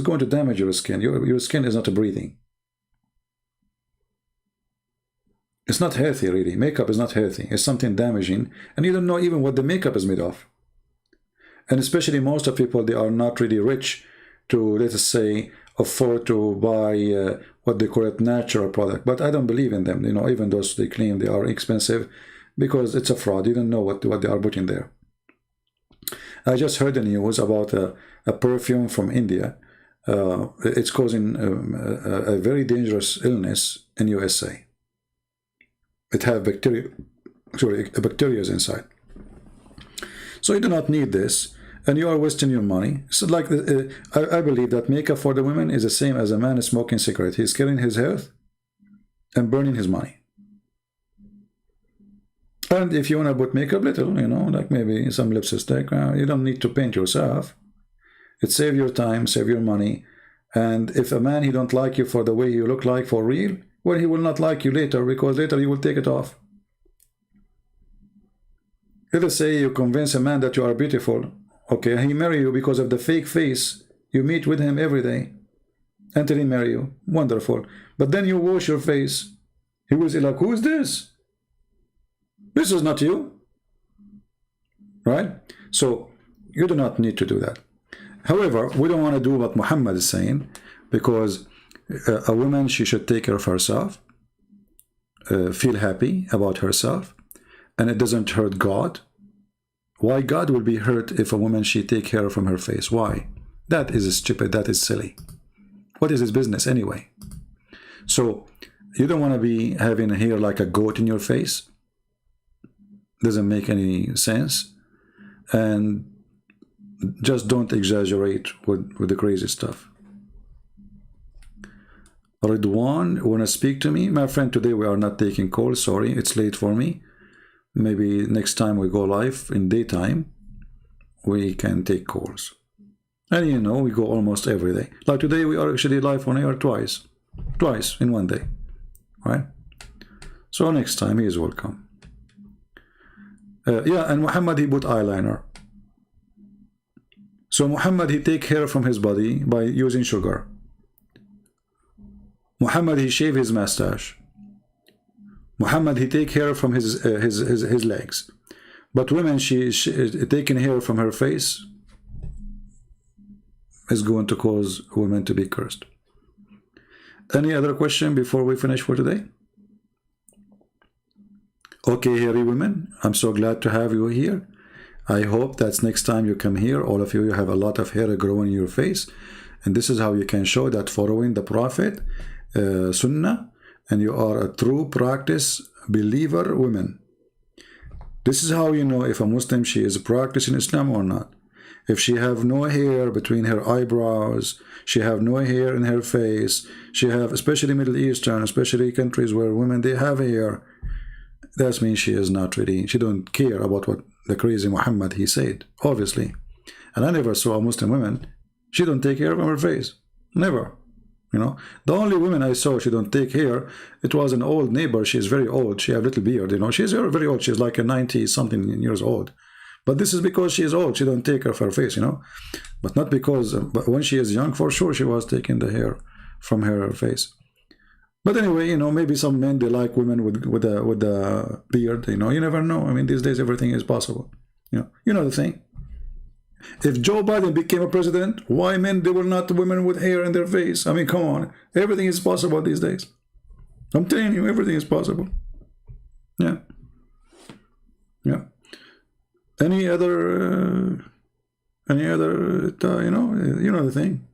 going to damage your skin. Your skin is not breathing. It's not healthy, really. Makeup is not healthy. It's something damaging, and you don't know even what the makeup is made of. And especially most of people, they are not really rich to, let us say, afford to buy what they call it natural product. But I don't believe in them, even though they claim they are expensive, because it's a fraud. You don't know what they are putting there. I just heard the news about a perfume from India. It's causing a very dangerous illness in USA. It have bacteria inside. So you do not need this, and you are wasting your money. So like I believe that makeup for the women is the same as a man smoking cigarette. He's killing his health and burning his money. And if you want to put makeup little, like maybe some lipstick, you don't need to paint yourself. It save your time, save your money. And if a man, he don't like you for the way you look like for real, well, he will not like you later, because later you will take it off. Let us say you convince a man that you are beautiful, okay, he marry you because of the fake face. You meet with him every day until he marry you. Wonderful. But then you wash your face. He will say like, who's this? This is not you. Right? So you do not need to do that. However, we don't want to do what Muhammad is saying, because a woman, she should take care of herself, feel happy about herself, and it doesn't hurt God. Why God will be hurt if a woman, she take care from her face? Why? That is stupid. That is silly. What is his business anyway? So you don't want to be having hair like a goat in your face. Doesn't make any sense. And just don't exaggerate with the crazy stuff. Ridwan, want to speak to me? My friend, today we are not taking calls. Sorry, it's late for me. Maybe next time we go live in daytime, we can take calls. And we go almost every day. Like today, we are actually live on air twice in one day, right? So next time, he is welcome. Yeah, and Muhammad, he put eyeliner. So Muhammad, he take hair from his body by using sugar. Muhammad, he shave his mustache. Muhammad, he take hair from his legs. But women, she taking hair from her face is going to cause women to be cursed. Any other question before we finish for today? Okay, hairy women, I'm so glad to have you here. I hope that next time you come here, all of you have a lot of hair growing in your face. And this is how you can show that following the Prophet, Sunnah, and you are a true practice believer woman. This is how you know if a Muslim, she is practicing Islam or not. If she have no hair between her eyebrows, she have no hair in her face, she have, especially Middle Eastern, especially countries where women, they have hair, that means she is not really, she don't care about what the crazy Muhammad he said, obviously. And I never saw a Muslim woman, she don't take hair from her face, never. You know, the only woman I saw she don't take hair, it was an old neighbor. She is very old, she have little beard, you know, she's very, very old, she's like a 90 something years old. But this is because she is old, she don't take care of her face, you know. But not because, but when she is young, for sure she was taking the hair from her face. But anyway, you know, maybe some men, they like women with a beard, you know, you never know. I mean, these days everything is possible. You know the thing. If Joe Biden became a president, why men, they were not women with hair in their face? I mean, come on. Everything is possible these days. I'm telling you, everything is possible. Yeah. Yeah. Any other, you know the thing.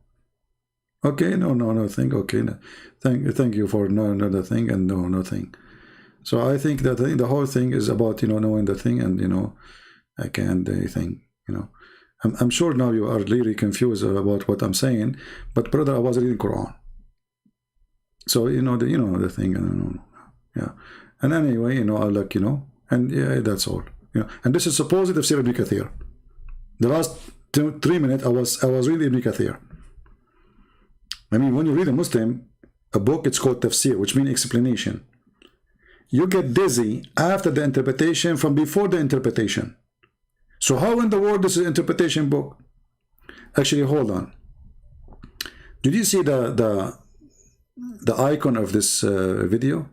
Okay, no thing. Okay, no. Thank you for no thing and no thing. So I think that the whole thing is about, you know, knowing the thing and, you know, I can't the thing, you know. I'm sure now you are really confused about what I'm saying, but brother, I was reading Quran. So you know the thing, yeah. And anyway, you know, I like, you know, and yeah, that's all. You know, and this is supposed of Sir Ibn Kathir. The last 3 minutes I was reading Ibn Kathir. I mean, when you read a Muslim, a book, it's called tafsir, which means explanation. You get dizzy after the interpretation from before the interpretation. So how in the world this is an interpretation book? Actually, hold on. Did you see the icon of this video?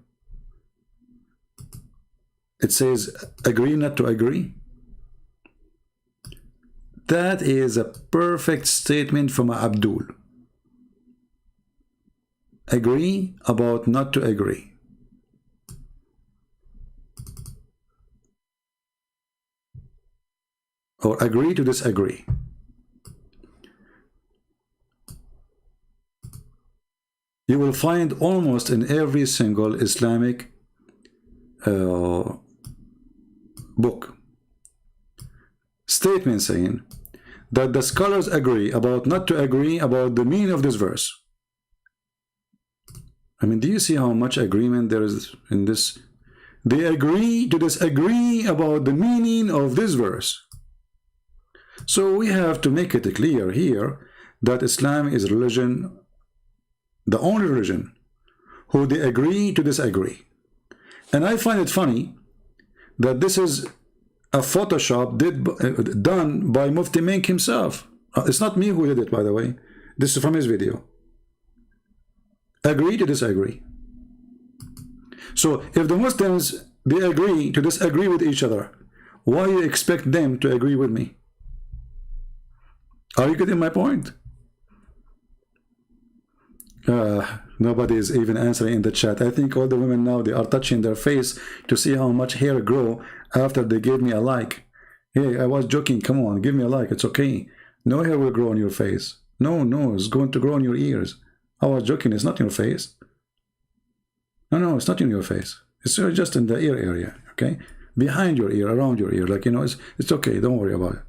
It says agree not to agree. That is a perfect statement from Abdul. Agree about not to agree. Or agree to disagree. You will find almost in every single Islamic book statement saying that the scholars agree about not to agree about the meaning of this verse. I mean, do you see how much agreement there is in this? They agree to disagree about the meaning of this verse. So we have to make it clear here that Islam is religion, the only religion who they agree to disagree. And I find it funny that this is a Photoshop done by Mufti Menk himself. It's not me who did it, by the way. This is from his video. Agree to disagree. So if the Muslims, they agree to disagree with each other, why do you expect them to agree with me? Are you getting my point? Nobody is even answering in the chat. I think all the women now, they are touching their face to see how much hair grow after they gave me a like. Hey, I was joking. Come on, give me a like. It's okay. No hair will grow on your face. No, it's going to grow on your ears. I was joking. It's not in your face. No, it's not in your face. It's just in the ear area, okay? Behind your ear, around your ear. Like, you know, it's okay. Don't worry about it.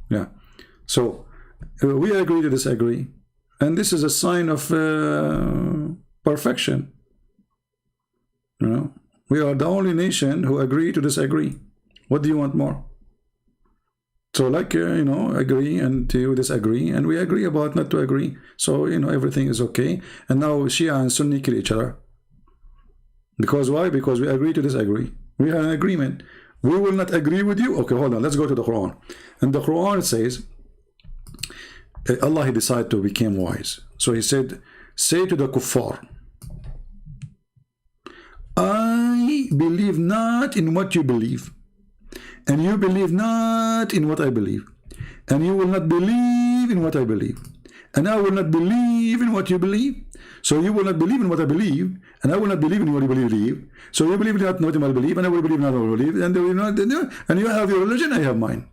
Yeah. So we agree to disagree. And this is a sign of perfection. You know, we are the only nation who agree to disagree. What do you want more? So like, you know, agree and you disagree, and we agree about not to agree. So, you know, everything is okay. And now Shia and Sunni kill each other. Because why? Because we agree to disagree. We have an agreement. We will not agree with you. Okay, hold on. Let's go to the Quran. And the Quran says, Allah, he decided to become wise. So he said, say to the kuffar, I believe not in what you believe, and you believe not in what I believe, and you will not believe in what I believe, and I will not believe in what you believe. So you will not believe in what I believe, and I will not believe in what you believe. So you believe not what I believe, and I will believe not what I believe, and you have your religion, I have mine.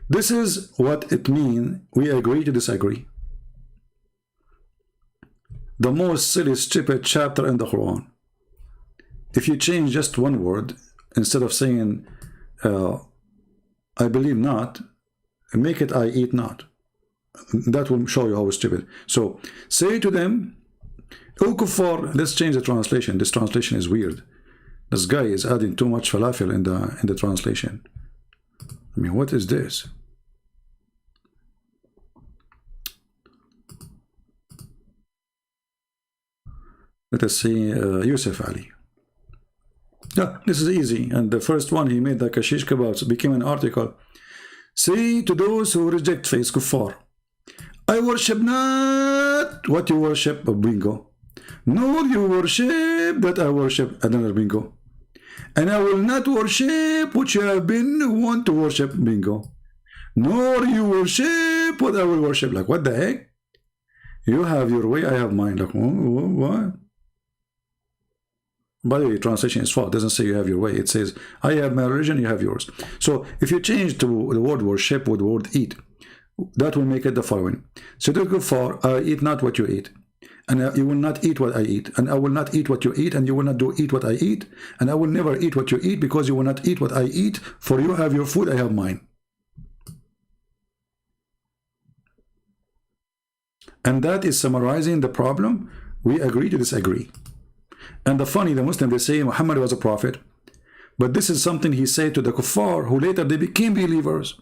This is what it means. We agree to disagree. The most silly, stupid chapter in the Quran. If you change just one word, instead of saying I believe not, make it I eat not. That will show you how stupid. So say to them, O kuffar, let's change the translation. This translation is weird. This guy is adding too much falafel in the translation. I mean, what is this? Let us see Yusuf Ali. Yeah, this is easy. And the first one he made like a shish kebab, became an article. Say to those who reject faith, kuffar, I worship not what you worship, bingo. Nor you worship that I worship, another bingo. And I will not worship what you have been want to worship, bingo. Nor you worship what I will worship. Like, what the heck? You have your way, I have mine. Like, what? By the way, translation is false. It doesn't say you have your way. It says, I have my religion, you have yours. So if you change to the word worship with the word eat, that will make it the following. So to go for, I eat not what you eat. And you will not eat what I eat. And I will not eat what you eat. And you will not eat what I eat. And I will never eat what you eat, because you will not eat what I eat. For you have your food, I have mine. And that is summarizing the problem. We agree to disagree. And the Muslim, they say Muhammad was a prophet, but this is something he said to the kuffar, who later they became believers.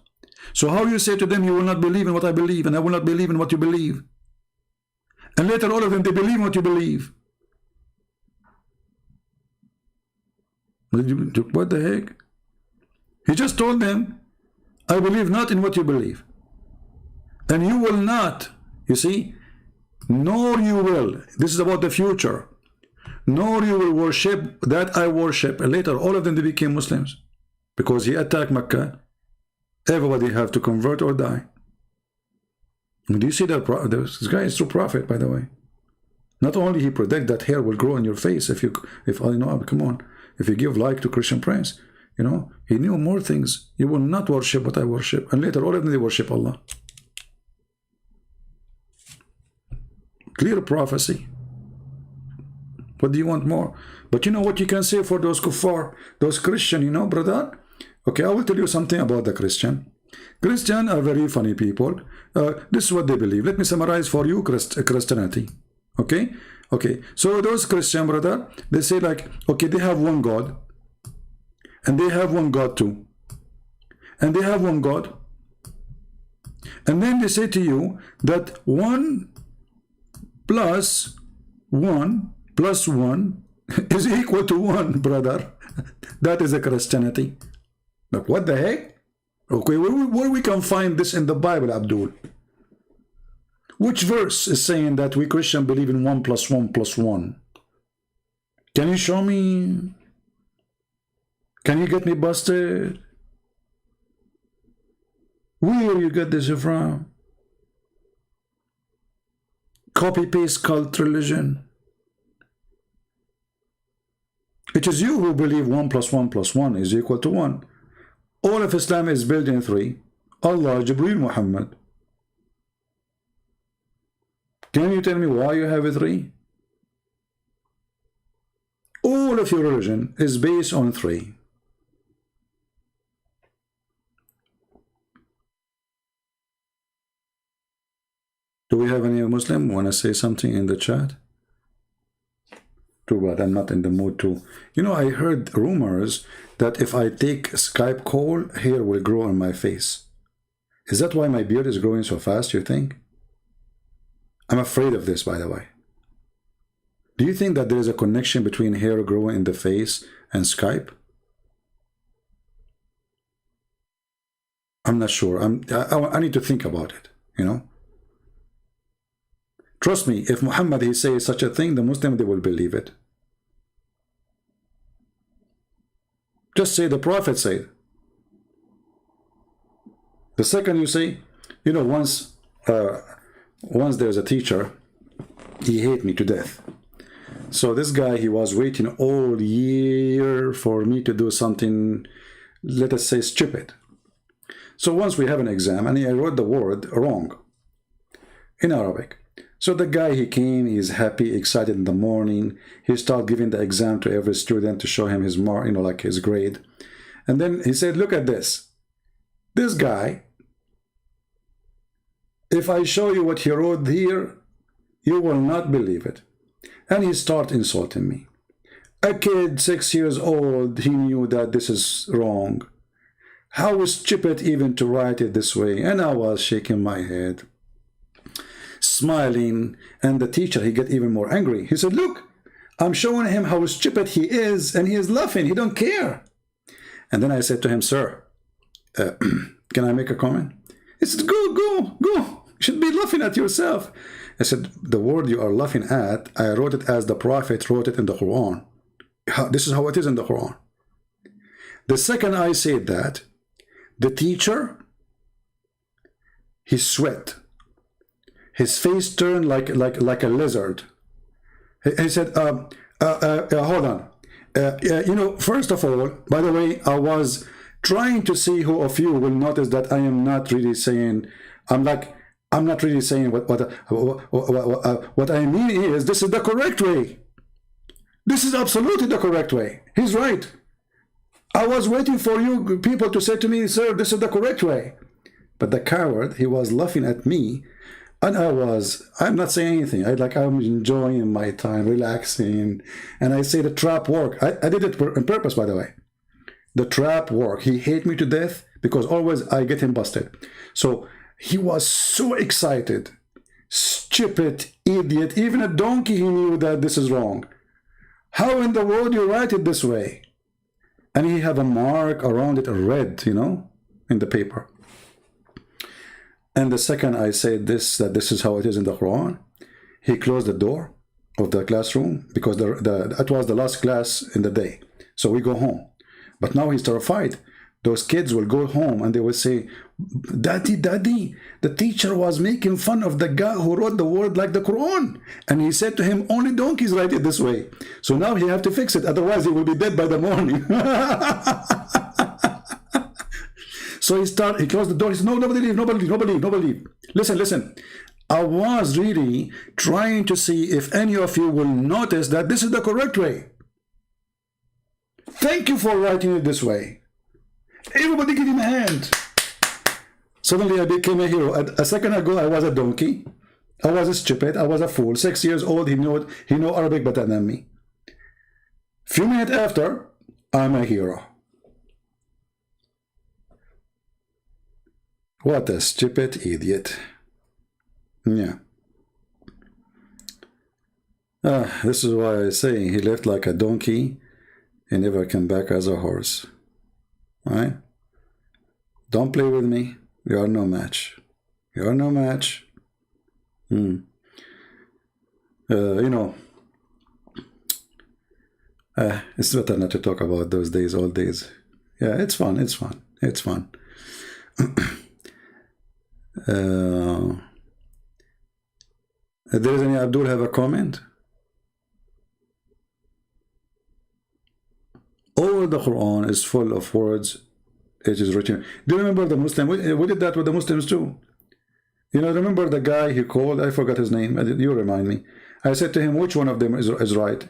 So how you say to them, you will not believe in what I believe, and I will not believe in what you believe, and later all of them, they believe in what you believe. What the heck? He just told them, I believe not in what you believe, and you will not, you see, nor you will. This is about the future. Nor you will worship that I worship. And later, all of them, they became Muslims. Because he attacked Mecca. Everybody have to convert or die. Do you see that? This guy is true prophet, by the way. Not only he predict that hair will grow on your face if you know, come on, if you give like to Christian Prince, you know, he knew more things. You will not worship what I worship. And later, all of them, they worship Allah. Clear prophecy. What do you want more? But you know what you can say for those kuffar, those Christian, you know, brother? Okay, I will tell you something about the Christian. Christian are very funny people. This is what they believe. Let me summarize for you Christianity. Okay? Okay. So those Christian, brother, they say like, okay, they have one God. And they have one God too. And they have one God. And then they say to you that 1 plus 1 plus 1 is equal to 1, brother. That is a Christianity. Like, what the heck? Okay, where we can find this in the Bible, Abdul? Which verse is saying that we Christian believe in 1 plus 1 plus 1? Can you show me? Can you get me busted? Where you get this from? Copy-paste cult religion. It is you who believe 1 plus 1 plus 1 is equal to 1. All of Islam is built in 3. Allah, Jibreel, Muhammad. Can you tell me why you have a 3? All of your religion is based on 3. Do we have any Muslim want to say something in the chat? Too bad, I'm not in the mood to. You know, I heard rumors that if I take Skype call, hair will grow on my face. Is that why my beard is growing so fast, you think? I'm afraid of this, by the way. Do you think that there is a connection between hair growing in the face and Skype? I'm not sure. I need to think about it, you know? Trust me, if Muhammad, he says such a thing, the Muslim, they will believe it. Just say the Prophet said. The second you say, you know, once once there's a teacher, he hate me to death. So this guy, he was waiting all year for me to do something, let us say, stupid. So once we have an exam, and I wrote the word wrong in Arabic. So the guy, he came, he's happy, excited in the morning. He started giving the exam to every student to show him his mark, you know, like his grade. And then he said, look at this. This guy, if I show you what he wrote here, you will not believe it. And he started insulting me. A kid 6 years old, he knew that this is wrong. How stupid even to write it this way. And I was shaking my head, smiling. And the teacher, he get even more angry. He said, look, I'm showing him how stupid he is, and he is laughing. He don't care. And then I said to him, sir, can I make a comment? He said, go. You should be laughing at yourself. I said, the word you are laughing at, I wrote it as the Prophet wrote it in the Quran. This is how it is in the Quran. The second I said that, the teacher, he sweat. His face turned like a lizard. He said, hold on. You know, first of all, by the way, I was trying to see who of you will notice that I am not really saying, I'm not really saying what I mean is, this is the correct way. This is absolutely the correct way. He's right. I was waiting for you people to say to me, sir, this is the correct way. But the coward, he was laughing at me, and I'm not saying anything. I'm enjoying my time, relaxing. And I say the trap work. I did it on purpose, by the way. The trap work. He hate me to death because always I get him busted. So he was so excited. Stupid idiot. Even a donkey, he knew that this is wrong. How in the world you write it this way? And he have a mark around it, red, you know, in the paper. And the second I said that this is how it is in the Quran, he closed the door of the classroom because that was the last class in the day. So we go home. But now he's terrified. Those kids will go home and they will say, Daddy, the teacher was making fun of the guy who wrote the word like the Quran. And he said to him, only donkeys write it this way. So now he have to fix it. Otherwise he will be dead by the morning. So he closed the door. He said, no, nobody leave. Listen. I was really trying to see if any of you will notice that this is the correct way. Thank you for writing it this way. Everybody give him a hand. Suddenly I became a hero. A second ago I was a donkey. I was stupid. I was a fool. 6 years old. He knew Arabic better than me. Few minutes after, I'm a hero. What a stupid idiot. Yeah. This is why I say he left like a donkey and never came back as a horse. Right? Don't play with me. You are no match. You are no match. You know, it's better not to talk about those days, old days. Yeah, it's fun. If there is any Abdul have a comment? All the Quran is full of words. It is written. Do you remember the Muslim? We did that with the Muslims too. You know, remember the guy he called? I forgot his name. You remind me. I said to him, which one of them is right?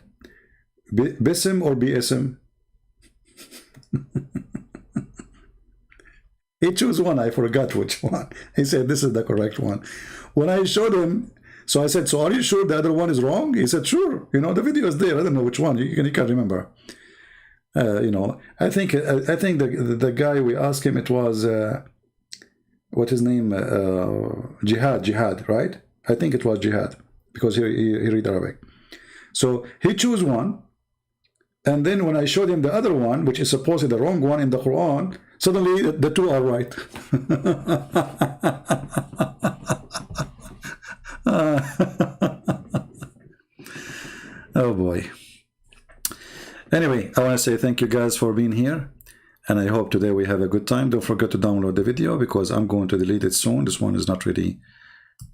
Bism or BSM? He chose one. I forgot which one. He said, this is the correct one. When I showed him, so I said, so are you sure the other one is wrong? He said, sure. You know, the video is there. I don't know which one. You can't remember. You know, I think the guy we asked him, it was what his name, Jihad, right? I think it was Jihad because he read Arabic. So he chose one, and then when I showed him the other one, which is supposedly the wrong one in the Quran, suddenly the two are right. Oh boy. Anyway, I want to say thank you guys for being here, and I hope today we have a good time. Don't forget to download the video because I'm going to delete it soon. This one is not really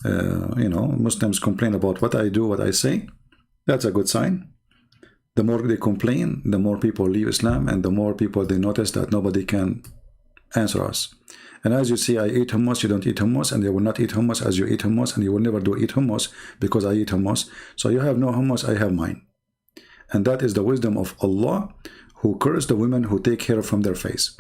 you know, Muslims complain about what I do, what I say. That's a good sign. The more they complain, the more people leave Islam, and the more people they notice that nobody can answer us. And as you see, I eat hummus, you don't eat hummus, and they will not eat hummus as you eat hummus, and you will never do eat hummus because I eat hummus. So you have no hummus, I have mine. And that is the wisdom of Allah, who cursed the women who take hair from their face.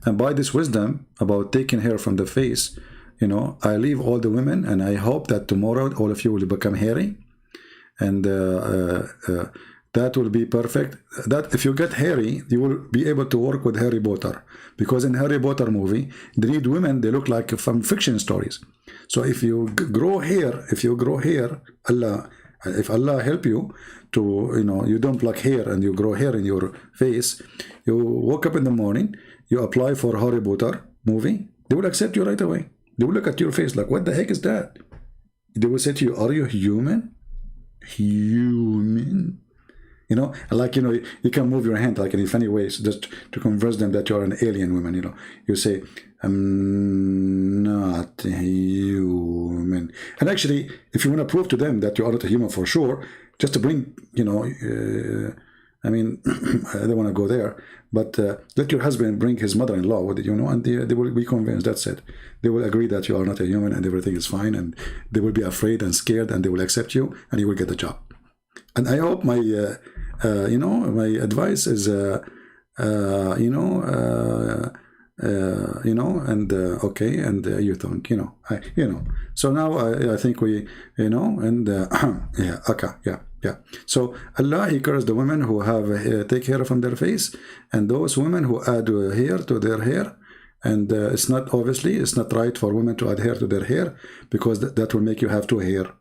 And by this wisdom about taking hair from the face, you know, I leave all the women, and I hope that tomorrow all of you will become hairy, and that will be perfect. That if you get hairy, you will be able to work with Harry Potter, because in Harry Potter movie, they need women, they look like from fiction stories. So if you grow hair, if Allah help you to, you know, you don't pluck hair and you grow hair in your face, you wake up in the morning, you apply for Harry Potter movie, they will accept you right away. They will look at your face like, what the heck is that? They will say to you, are you human? Human? You know, like, you know, you can move your hand like in funny ways just to convince them that you're an alien woman, you know. You say, I'm not human. And actually, if you want to prove to them that you are not a human for sure, just to bring, you know, I mean, I don't want to go there, but let your husband bring his mother-in-law, you know, and they will be convinced, that's it. They will agree that you are not a human and everything is fine, and they will be afraid and scared, and they will accept you, and you will get the job. And I hope my, you know, my advice is, you know, and okay, and you think, you know, you know. So now I think we, you know, and yeah, okay, yeah. Yeah. So Allah, He cursed the women who have take hair from their face, and those women who add hair to their hair. And it's not, obviously, it's not right for women to add hair to their hair, because that will make you have two hair.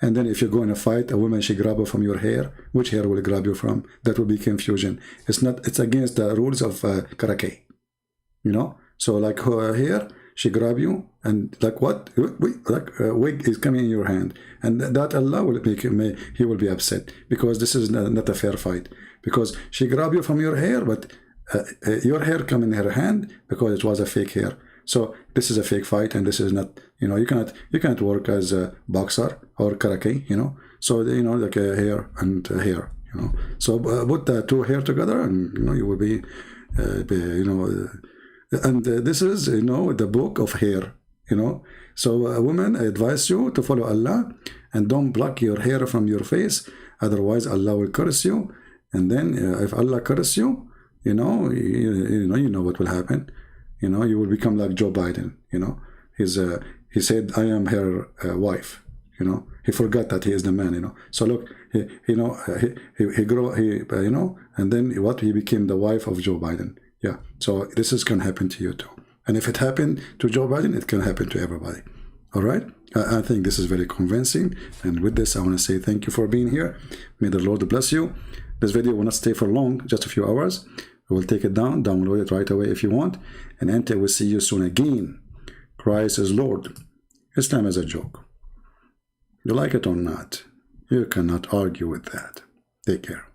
And then if you go in a fight, a woman, she grab you from your hair. Which hair will grab you from? That will be confusion. It's not, it's against the rules of karate. You know? So like her hair, she grab you, and like what? Like a wig is coming in your hand. And that Allah will make, He will be upset, because this is not a fair fight. Because she grab you from your hair, but your hair come in her hand because it was a fake hair. So this is a fake fight, and this is not, you know, you cannot work as a boxer or karate, you know. So, you know, like a hair and hair, you know. So put the two hair together, and, you know, you will be, you know, and this is, you know, the book of hair, you know. So women, I advise you to follow Allah, and don't block your hair from your face, otherwise Allah will curse you. And then if Allah curse you, you know what will happen. You know, you will become like Joe Biden. You know, he said, I am her wife. You know, he forgot that he is the man. You know, so look, he you know, you know, and then what, he became the wife of Joe Biden. Yeah, so this is can happen to you too. And if it happened to Joe Biden, it can happen to everybody. All right, I think this is very convincing. And with this, I want to say thank you for being here. May the Lord bless you. This video will not stay for long, just a few hours. We will take it down, download it right away if you want, and until we see you soon again. Christ is Lord. Islam is a joke. You like it or not, you cannot argue with that. Take care.